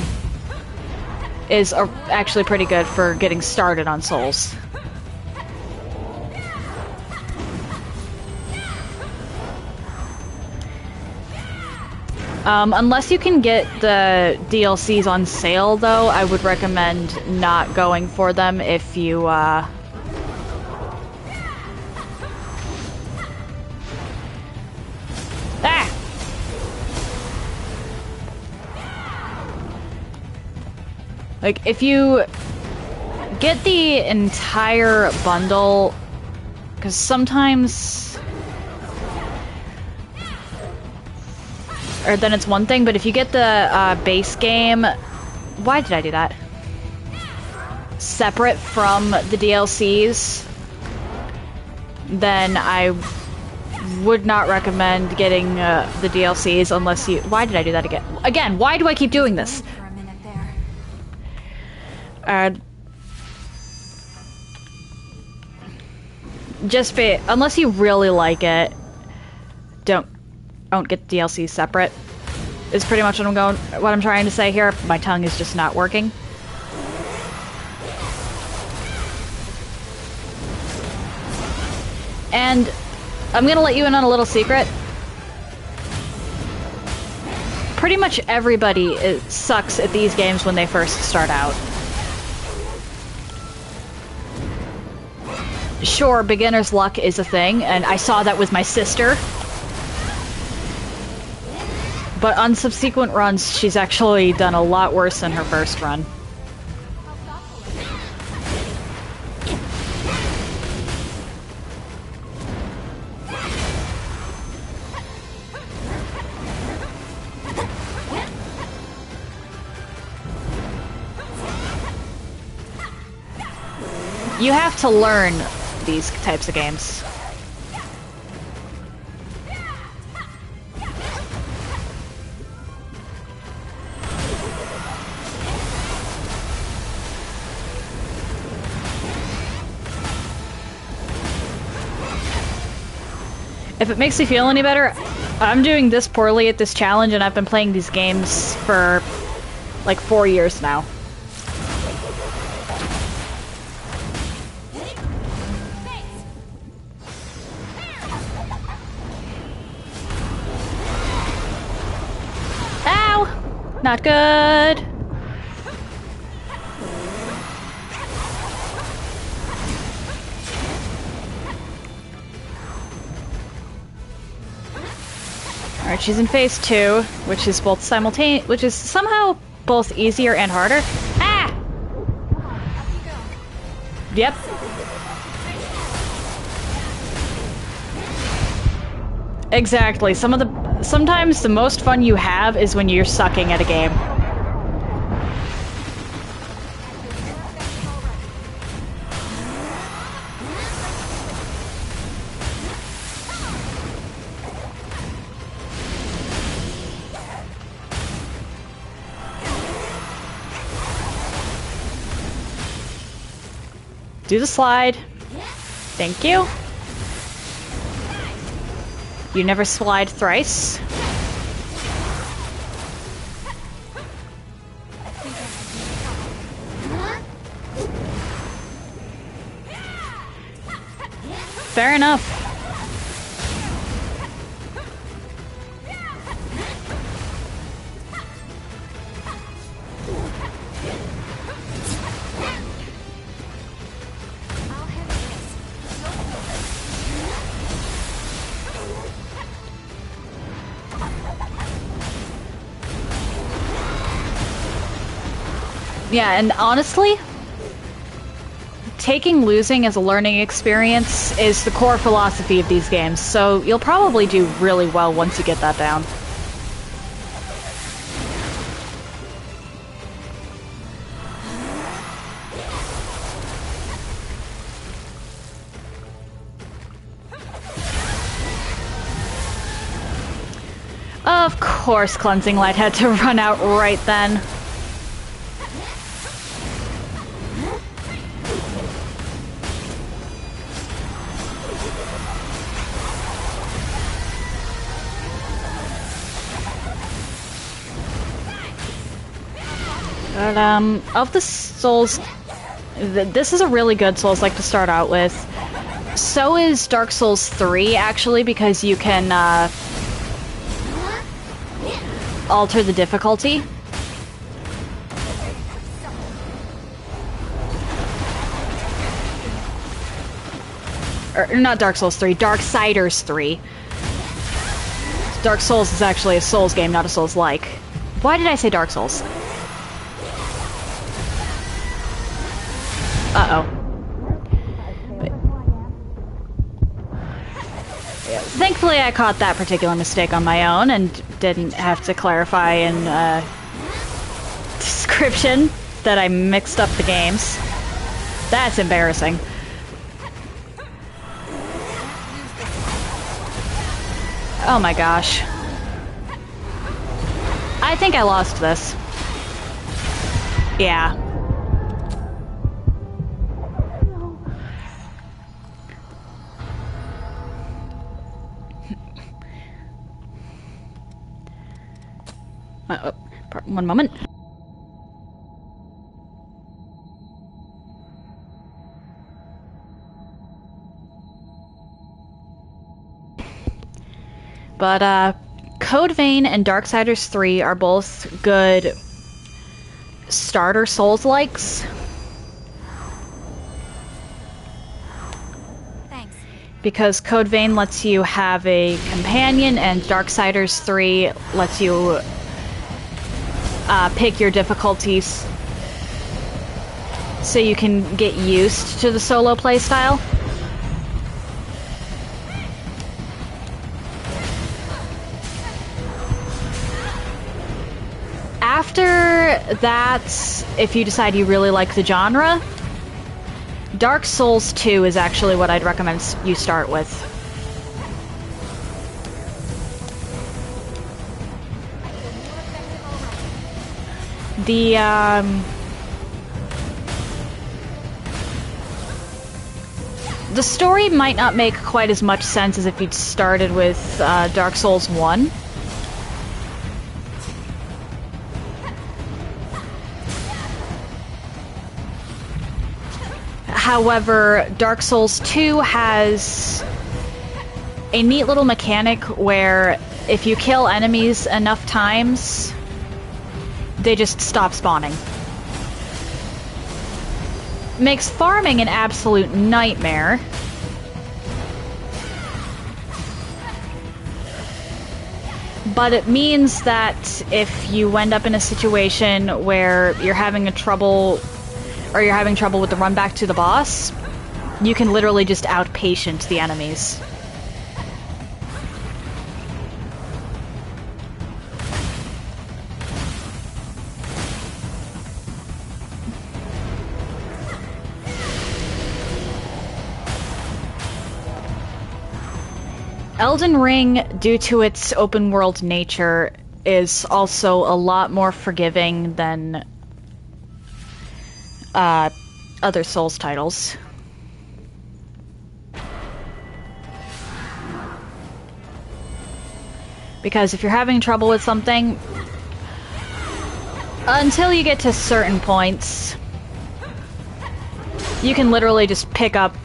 is actually pretty good for getting started on Souls. Unless you can get the DLCs on sale, though, I would recommend not going for them if you, Ah! Like, if you get the entire bundle, because sometimes... Or then it's one thing, but if you get the base game... Why did I do that? Separate from the DLCs, then I would not recommend getting the DLCs unless you... Why did I do that again? Again, why do I keep doing this? For a minute there. Unless you really like it, don't get the DLC separate. Is pretty much what I'm trying to say here. My tongue is just not working. And I'm gonna let you in on a little secret. Pretty much everybody sucks at these games when they first start out. Sure, beginner's luck is a thing, and I saw that with my sister. But on subsequent runs, she's actually done a lot worse than her first run. You have to learn these types of games. If it makes you feel any better, I'm doing this poorly at this challenge, and I've been playing these games for like 4 years now. Ow! Not good. Alright, she's in phase 2, which is which is somehow both easier and harder. Ah! Yep. Exactly. Sometimes the most fun you have is when you're sucking at a game. Do the slide. Thank you. You never slide thrice. Fair enough. Yeah, and honestly, taking losing as a learning experience is the core philosophy of these games, so you'll probably do really well once you get that down. Of course, Cleansing Light had to run out right then. But, of the Souls, this is a really good Souls-like to start out with. So is Dark Souls 3, actually, because you can, alter the difficulty. Or, not Dark Souls 3, Darksiders 3. Dark Souls is actually a Souls game, not a Souls-like. Why did I say Dark Souls? Uh-oh. Thankfully, I caught that particular mistake on my own and didn't have to clarify in description that I mixed up the games. That's embarrassing. Oh my gosh. I think I lost this. Yeah. One moment. But, Code Vein and Darksiders 3 are both good starter Souls-likes. Thanks. Because Code Vein lets you have a companion, and Darksiders 3 lets you pick your difficulties so you can get used to the solo playstyle. After that, if you decide you really like the genre, Dark Souls 2 is actually what I'd recommend you start with. The story might not make quite as much sense as if you'd started with Dark Souls 1. However, Dark Souls 2 has a neat little mechanic where if you kill enemies enough times, they just stop spawning. Makes farming an absolute nightmare. But it means that if you end up in a situation where you're having trouble with the run back to the boss, you can literally just outpatient the enemies. Elden Ring, due to its open world nature, is also a lot more forgiving than other Souls titles. Because if you're having trouble with something, until you get to certain points, you can literally just pack up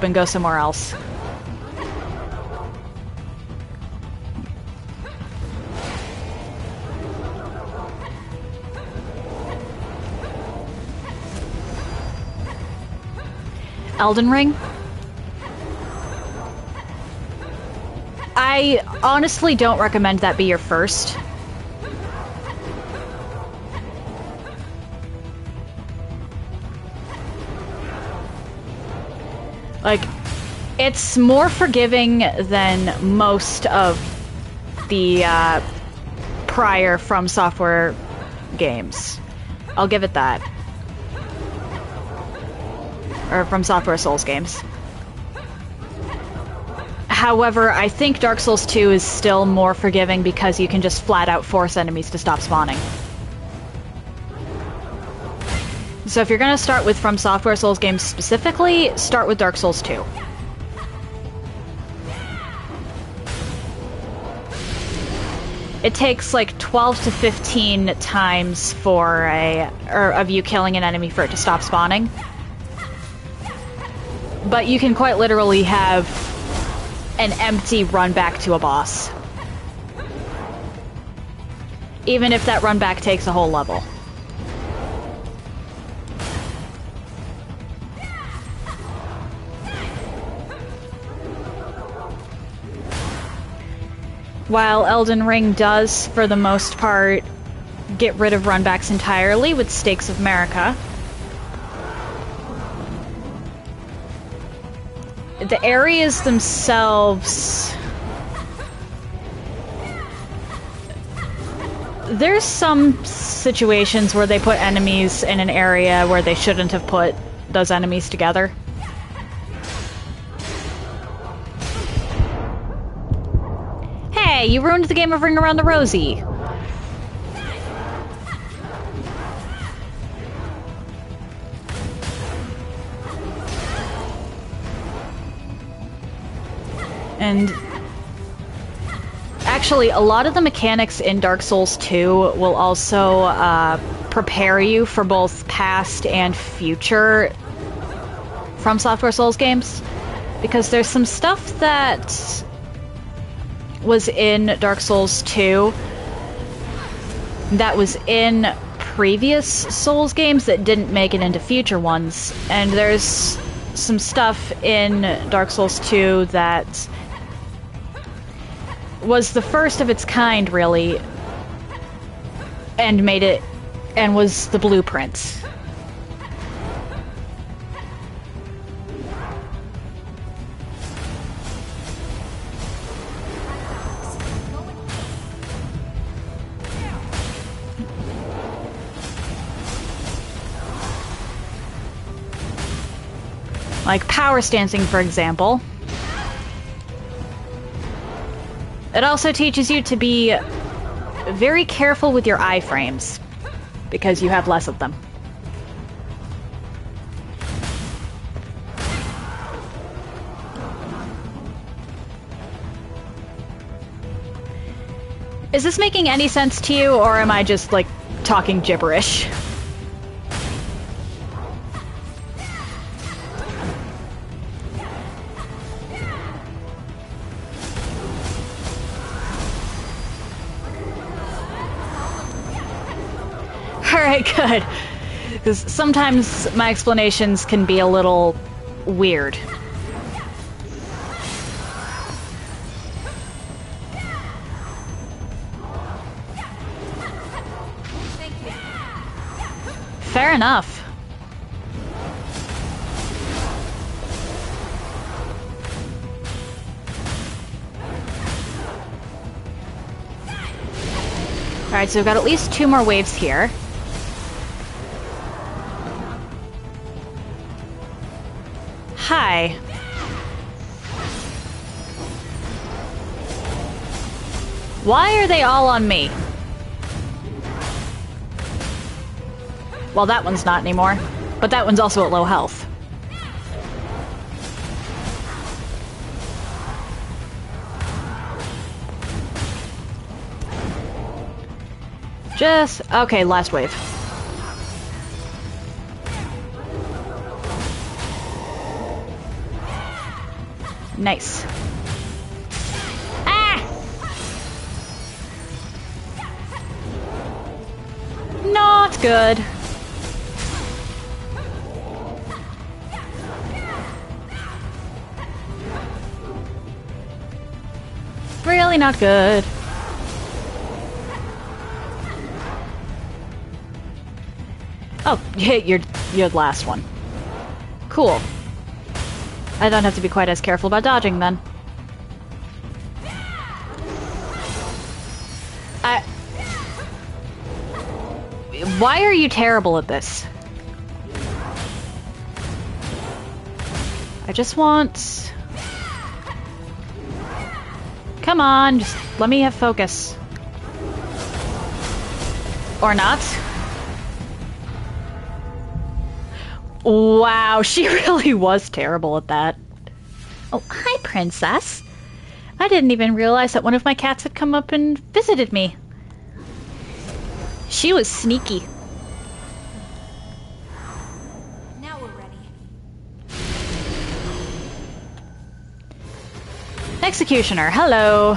and go somewhere else. Elden Ring? I honestly don't recommend that be your first. Like, it's more forgiving than most of the prior From Software games. I'll give it that. Or From Software Souls games. However, I think Dark Souls 2 is still more forgiving because you can just flat out force enemies to stop spawning. So if you're gonna start with From Software Souls games specifically, start with Dark Souls 2. It takes like 12 to 15 times of you killing an enemy for it to stop spawning. But you can quite literally have an empty run back to a boss. even if that run back takes a whole level. While Elden Ring does, for the most part, get rid of runbacks entirely with Stakes of Marika, the areas themselves... There's some situations where they put enemies in an area where they shouldn't have put those enemies together. Hey, you ruined the game of Ring Around the Rosie. And actually, a lot of the mechanics in Dark Souls 2 will also prepare you for both past and future From Software Souls games. Because there's some stuff that was in Dark Souls 2 that was in previous Souls games that didn't make it into future ones. And there's some stuff in Dark Souls 2 that was the first of its kind, really, and made it, and was the blueprint. Like power stancing, for example. It also teaches you to be very careful with your iframes, because you have less of them. Is this making any sense to you, or am I just, like, talking gibberish? Alright, good. Because sometimes my explanations can be a little weird. Fair enough. Alright, so we've got at least 2 more waves here. Hi. Why are they all on me? Well, that one's not anymore, but that one's also at low health. Okay, last wave. Nice. Ah! Not good. Really not good. Oh, you hit your last one. Cool. I don't have to be quite as careful about dodging then. Why are you terrible at this? I just want... Come on, just let me have focus. Or not. Wow, she really was terrible at that. Oh, hi, Princess. I didn't even realize that one of my cats had come up and visited me. She was sneaky. Now we're ready. Executioner, hello.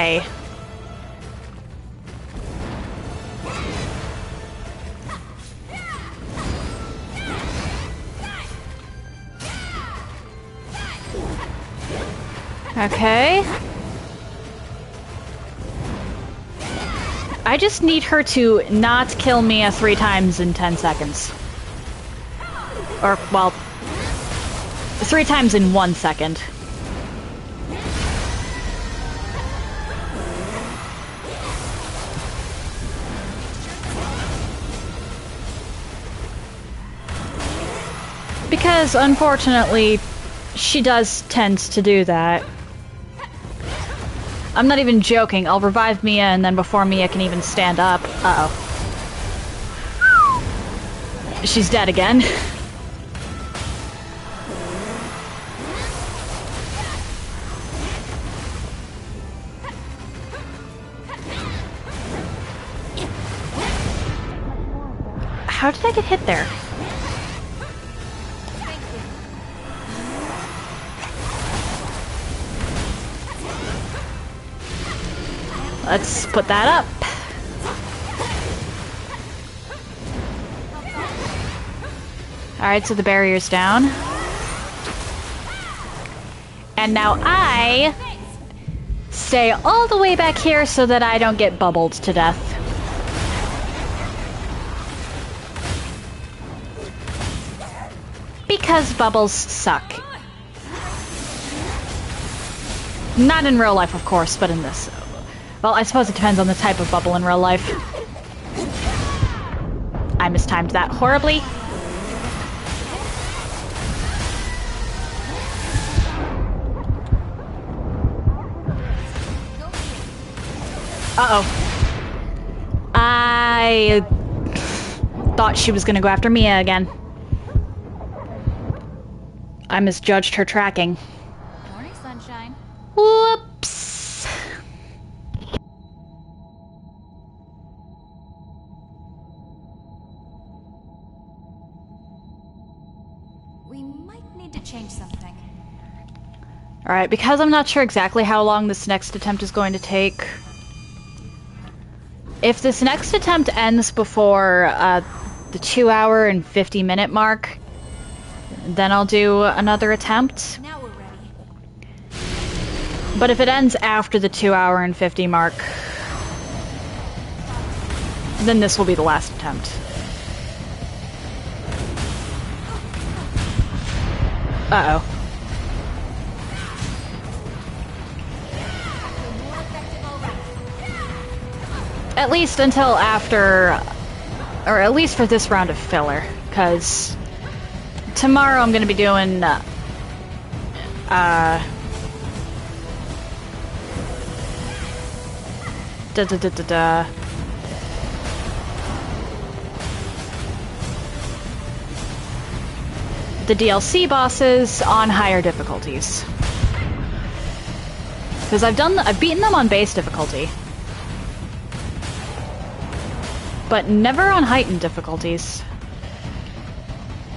Okay. Okay. I just need her to not kill Mia 3 times in 10 seconds. Or, well, 3 times in 1 second. Because, unfortunately, she does tend to do that. I'm not even joking. I'll revive Mia, and then before Mia can even stand up... Uh-oh. She's dead again. How did I get hit there? Let's put that up. Alright, so the barrier's down. And now I stay all the way back here so that I don't get bubbled to death. Because bubbles suck. Not in real life, of course, but in this. Well, I suppose it depends on the type of bubble in real life. I mistimed that horribly. Uh-oh. I thought she was gonna go after Mia again. I misjudged her tracking. Morning, sunshine. Whoops. We might need to change something. Alright, because I'm not sure exactly how long this next attempt is going to take. If this next attempt ends before the 2-hour and 50-minute mark, then I'll do another attempt. Now we're ready. But if it ends after the 2-hour and 50 mark, then this will be the last attempt. Uh-oh. At least until after, or at least for this round of filler, because tomorrow I'm going to be doing, the DLC bosses on higher difficulties. Because I've beaten them on base difficulty. But never on heightened difficulties.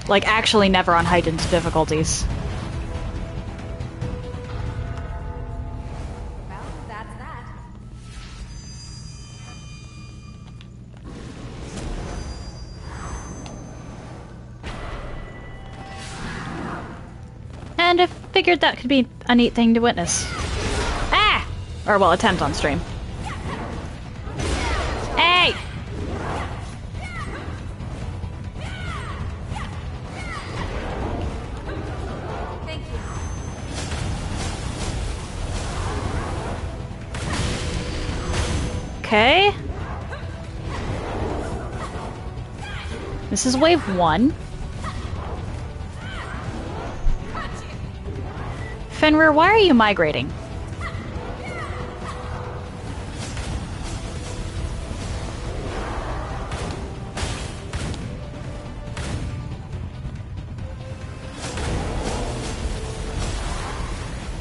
Like, actually never on heightened difficulties. Well, that's that. And I figured that could be a neat thing to witness. Ah! Or, well, attempt on stream. Hey! Thank you. Okay. This is wave 1. Fenrir, why are you migrating?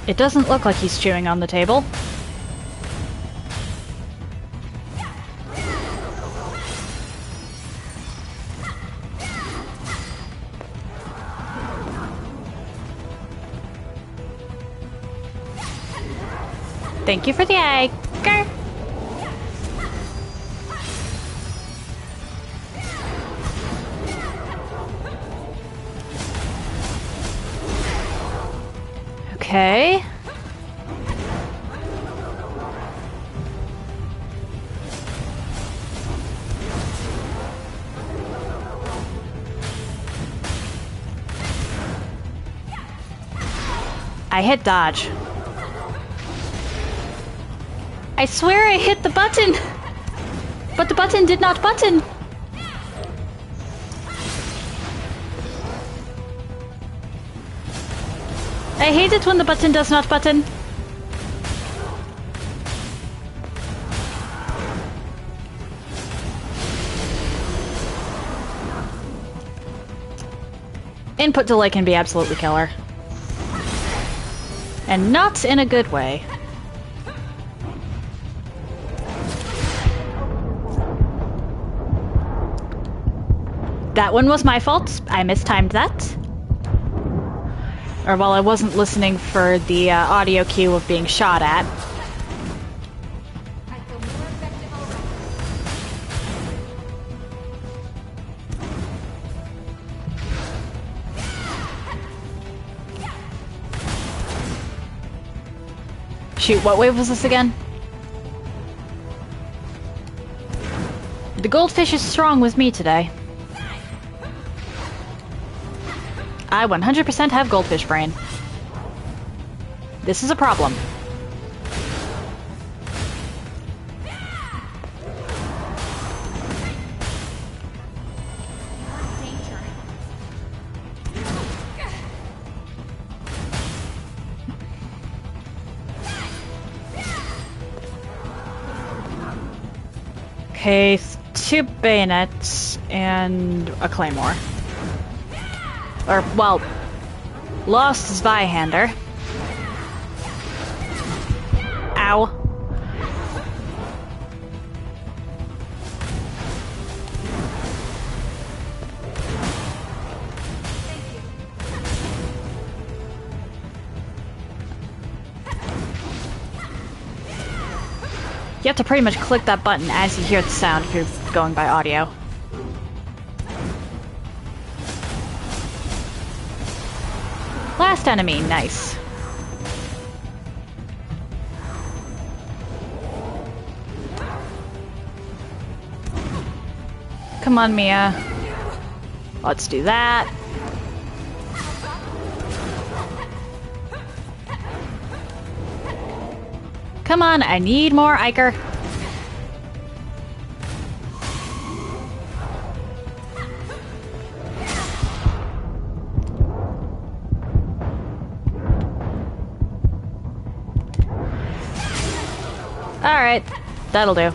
It doesn't look like he's chewing on the table. Thank you for the egg. Iker! Okay. I hit dodge. I swear I hit the button! But the button did not button! I hate it when the button does not button. Input delay can be absolutely killer. And not in a good way. That one was my fault. I mistimed that. Or, well, I wasn't listening for the audio cue of being shot at. I feel more effective already. Shoot, what wave was this again? The goldfish is strong with me today. I 100% have goldfish brain. This is a problem. Danger. Okay, 2 bayonets and a claymore. Or, well, lost Zweihander. Ow. You have to pretty much click that button as you hear the sound if you're going by audio. Last enemy, nice. Come on, Mia. Let's do that. Come on, I need more Iker. Alright, that'll do.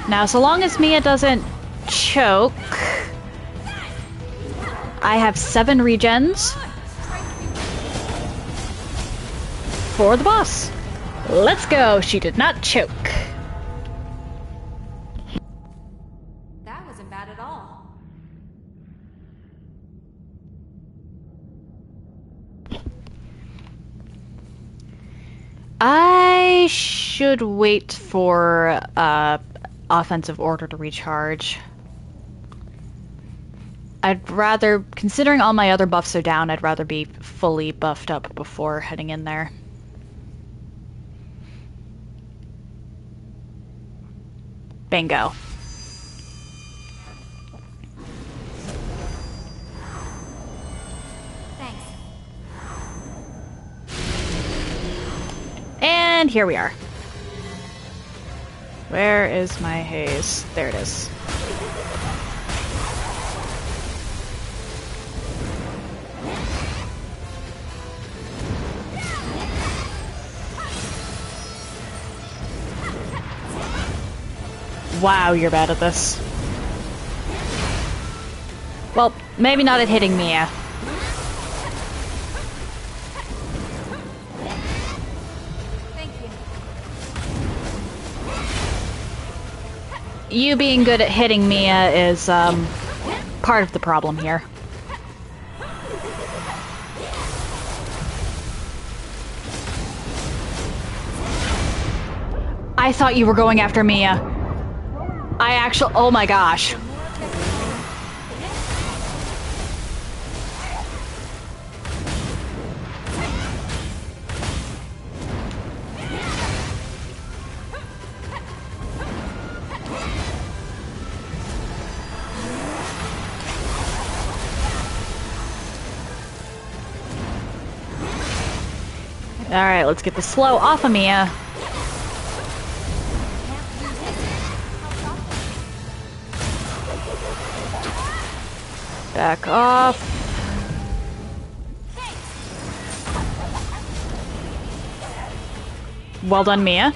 Now, so long as Mia doesn't choke, I have 7 regens for the boss. Let's go! She did not choke. That wasn't bad at all. I should wait for offensive order to recharge. I'd rather, considering all my other buffs are down, I'd rather be fully buffed up before heading in there. Bingo. Thanks. And here we are. Where is my haze? There it is. Wow, you're bad at this. Well, maybe not at hitting Mia. Thank you. You being good at hitting Mia is, part of the problem here. I thought you were going after Mia. I actually... Oh my gosh. Alright, let's get the slow off of Mia. Back off. Well done, Mia.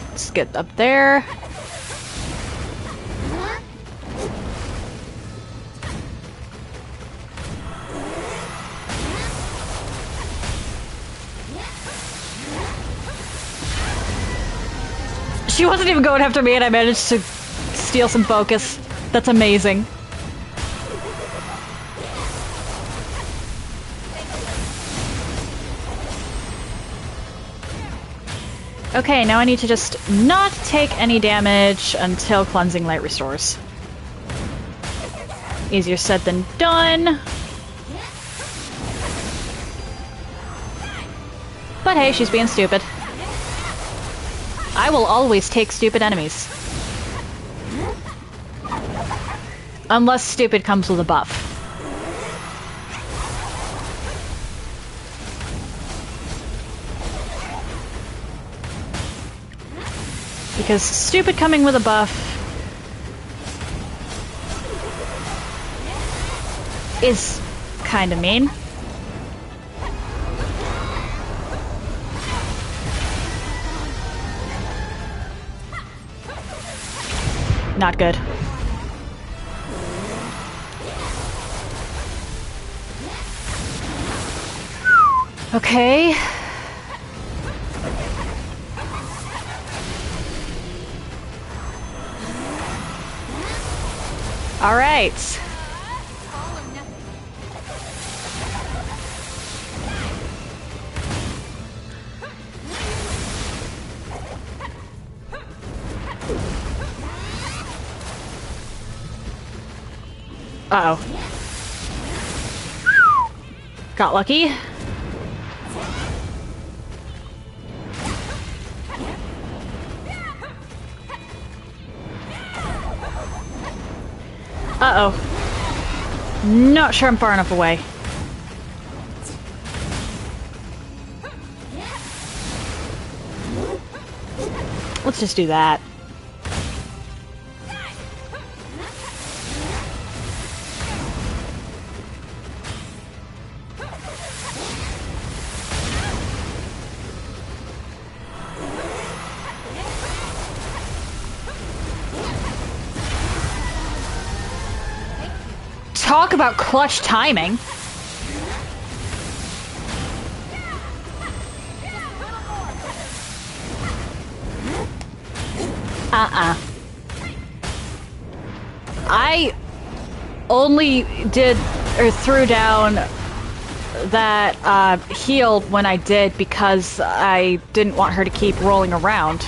Let's get up there. She wasn't even going after me and I managed to steal some focus. That's amazing. Okay, now I need to just not take any damage until Cleansing Light restores. Easier said than done. But hey, she's being stupid. I will always take stupid enemies. Unless stupid comes with a buff. Because stupid coming with a buff is kinda mean. Not good. Okay. All right. Uh-oh. Got lucky. Uh-oh. Not sure I'm far enough away. Let's just do that. Talk about clutch timing. I only did or threw down that heal when I did because I didn't want her to keep rolling around.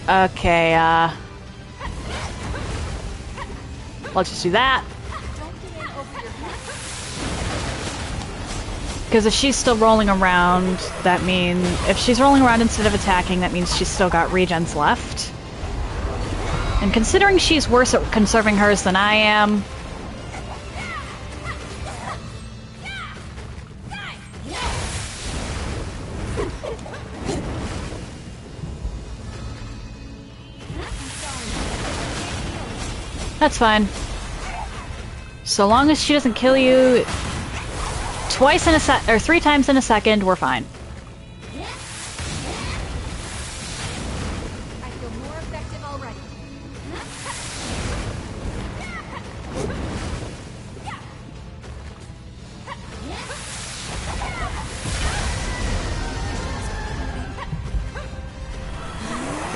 Okay, let's just do that. Because if she's still rolling around, that means... If she's rolling around instead of attacking, that means she's still got regens left. And considering she's worse at conserving hers than I am... That's fine. So long as she doesn't kill you twice in a or 3 times in a second, we're fine. I feel more effective already.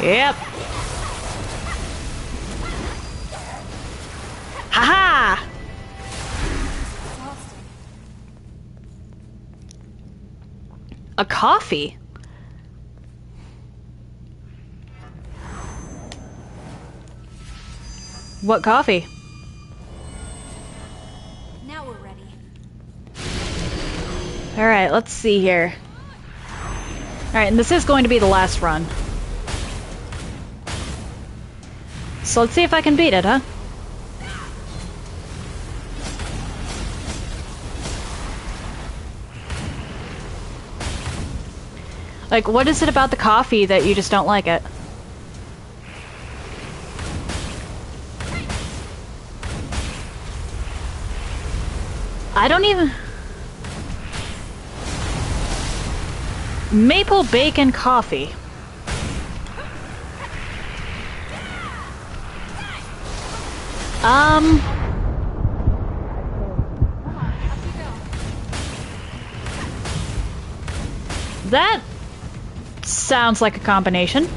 Yep. Haha! Exhausting. A coffee? What coffee? Now we're ready. Alright, let's see here. Alright, and this is going to be the last run. So let's see if I can beat it, huh? Like, what is it about the coffee that you just don't like it? I don't even... Maple bacon coffee. That sounds like a combination.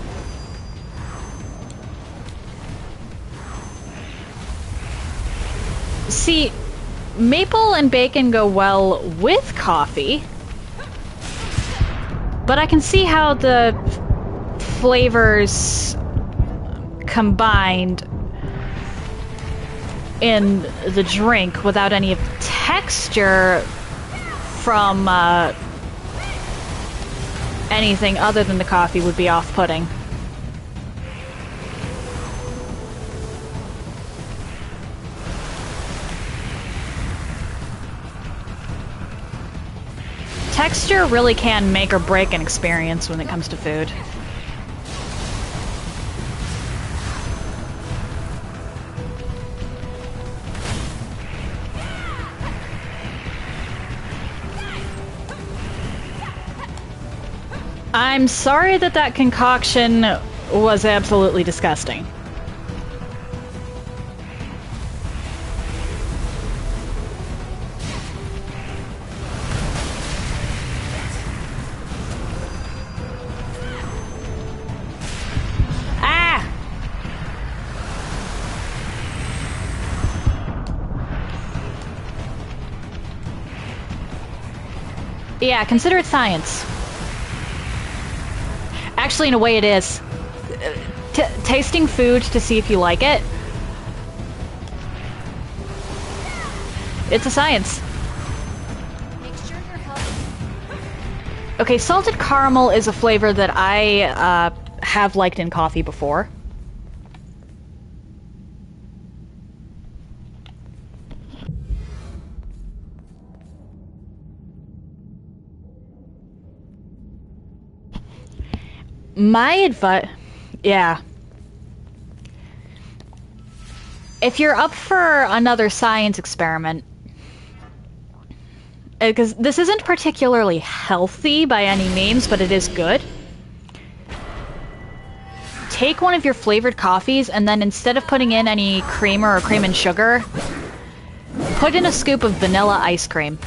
See, maple and bacon go well with coffee, but I can see how the flavors combined in the drink without any of the texture from anything other than the coffee would be off-putting. Texture really can make or break an experience when it comes to food. I'm sorry that that concoction was absolutely disgusting. Ah! Yeah, consider it science. Actually, in a way, it is. Tasting food to see if you like it. It's a science. Make sure you're healthy. Okay, salted caramel is a flavor that I have liked in coffee before. My advice... Yeah. If you're up for another science experiment... Because this isn't particularly healthy by any means, but it is good. Take one of your flavored coffees, and then instead of putting in any creamer or cream and sugar, put in a scoop of vanilla ice cream.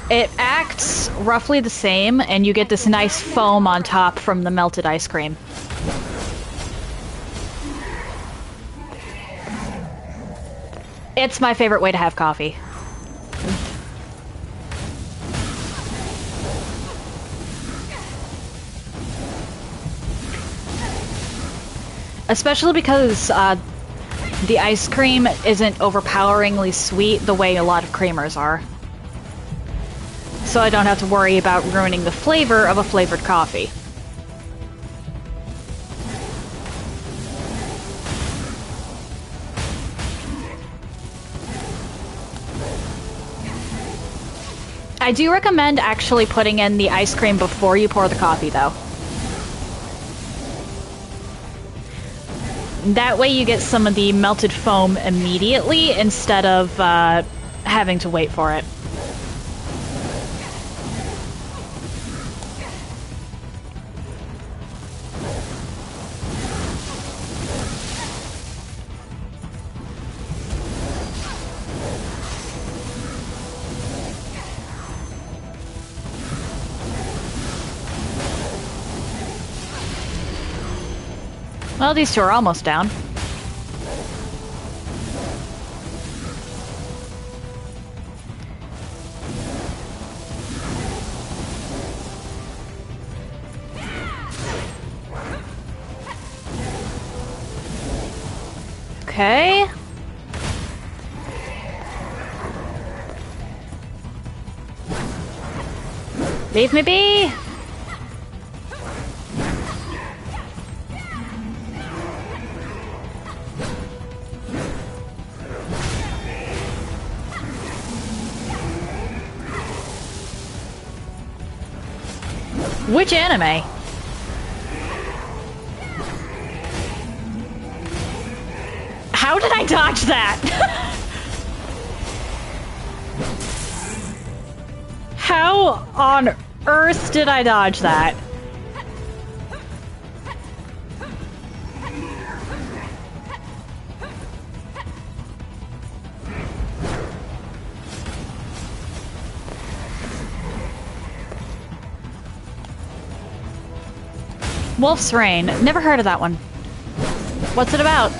It acts roughly the same, and you get this nice foam on top from the melted ice cream. It's my favorite way to have coffee. Especially because the ice cream isn't overpoweringly sweet the way a lot of creamers are. So I don't have to worry about ruining the flavor of a flavored coffee. I do recommend actually putting in the ice cream before you pour the coffee, though. That way you get some of the melted foam immediately instead of having to wait for it. Well, these two are almost down. Okay. Leave me be! Which anime? How did I dodge that? How on earth did I dodge that? Wolf's Rain. Never heard of that one. What's it about?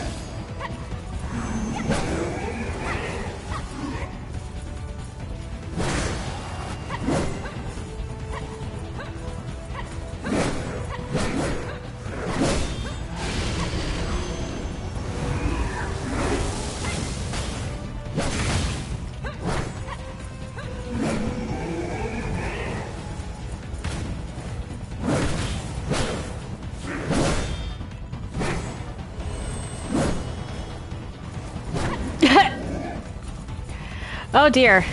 Oh dear.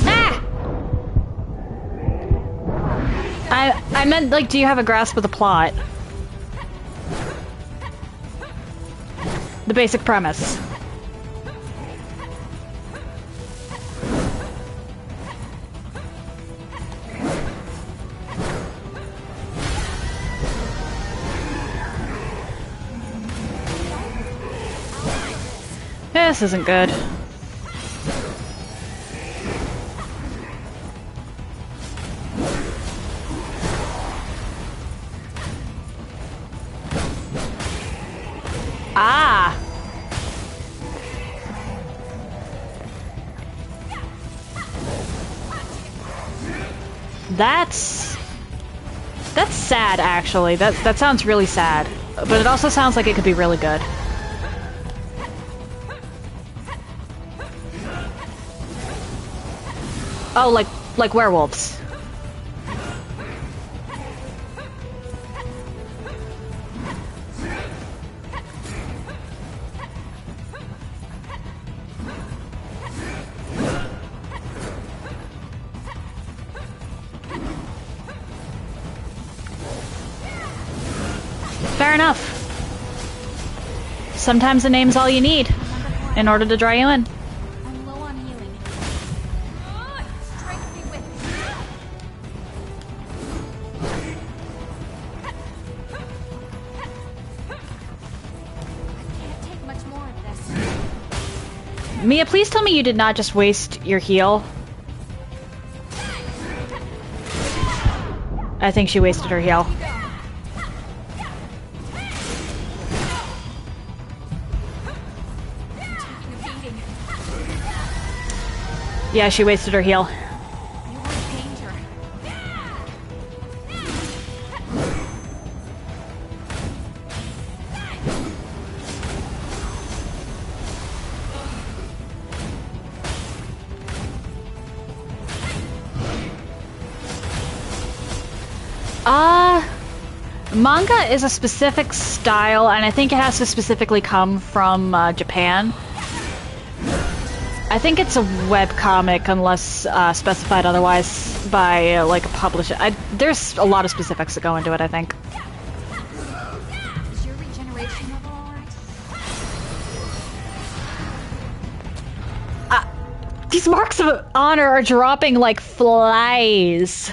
Ah! I meant, like, do you have a grasp of the plot? The basic premise. This isn't good. Ah! That's sad, actually. That sounds really sad. But it also sounds like it could be really good. Oh, like werewolves. Fair enough. Sometimes a name's all you need in order to draw you in. I'm low on healing. Strength be with me. I can't take much more of this. Mia, please tell me you did not just waste your heal. I think she wasted her heal. Yeah, she wasted her heal. You are in danger. Manga is a specific style, and I think it has to specifically come from Japan. I think it's a webcomic unless specified otherwise by like a publisher. There's a lot of specifics that go into it, I think. Is your regeneration level alright? These marks of honor are dropping like flies.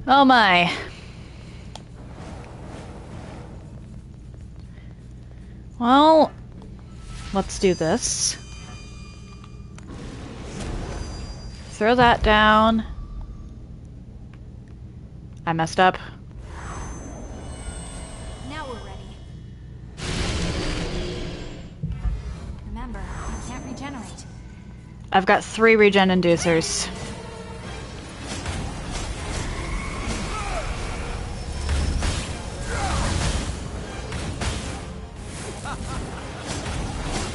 Oh my. Well, let's do this. Throw that down. I messed up. Now we're ready. Remember, you can't regenerate. I've got 3 regen inducers.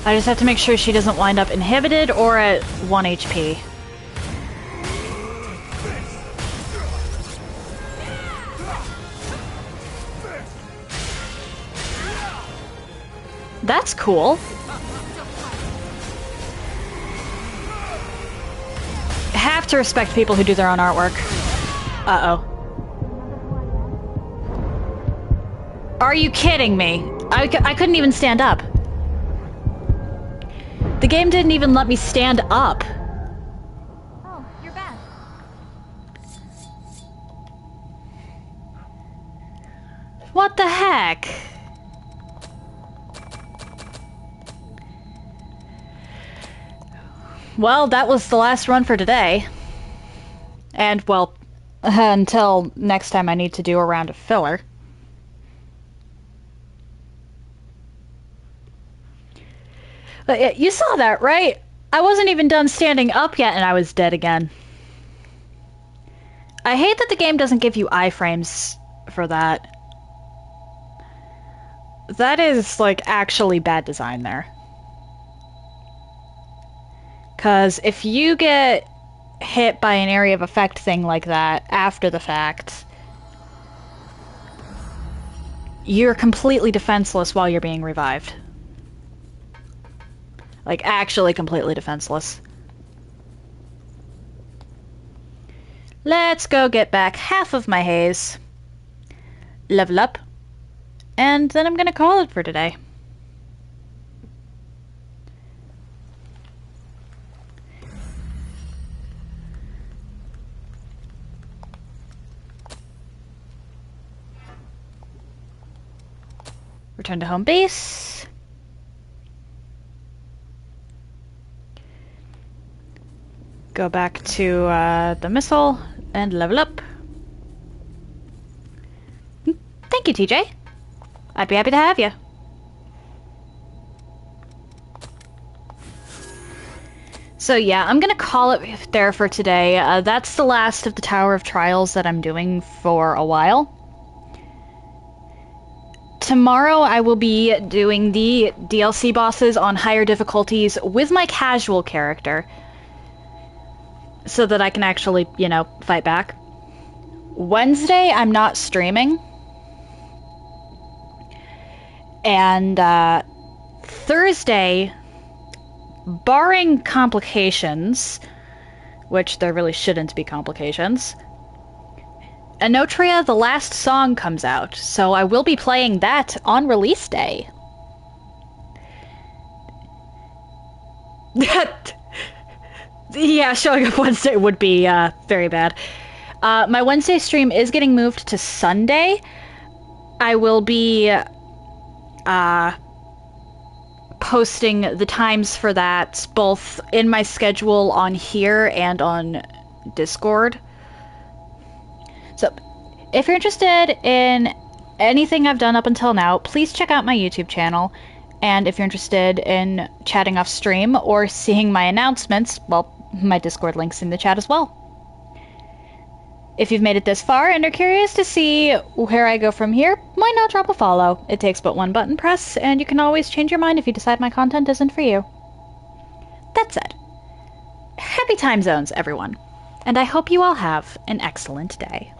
I just have to make sure she doesn't wind up inhibited or at 1 HP. That's cool. Have to respect people who do their own artwork. Uh-oh. Are you kidding me? I couldn't even stand up. The game didn't even let me stand up. Oh, you're back. What the heck? Well, that was the last run for today. And, well, until next time I need to do a round of filler. But yeah, you saw that, right? I wasn't even done standing up yet and I was dead again. I hate that the game doesn't give you iframes for that. That is, like, actually bad design there. Because if you get hit by an area of effect thing like that after the fact, you're completely defenseless while you're being revived. Like, actually completely defenseless. Let's go get back half of my haze. Level up. And then I'm gonna call it for today. Return to home base. Go back to the missile and level up. Thank you, TJ. I'd be happy to have you. So yeah, I'm gonna call it there for today. That's the last of the Tower of Trials that I'm doing for a while. Tomorrow I will be doing the DLC bosses on higher difficulties with my casual character, so that I can actually, you know, fight back. Wednesday I'm not streaming. And Thursday, barring complications, which there really shouldn't be complications, Anotria, the last song, comes out, so I will be playing that on release day. Yeah, showing up Wednesday would be very bad. My Wednesday stream is getting moved to Sunday. I will be posting the times for that both in my schedule on here and on Discord. So, if you're interested in anything I've done up until now, please check out my YouTube channel. And if you're interested in chatting off stream or seeing my announcements, well, my Discord link's in the chat as well. If you've made it this far and are curious to see where I go from here, why not drop a follow? It takes but one button press, and you can always change your mind if you decide my content isn't for you. That said, happy time zones, everyone, and I hope you all have an excellent day.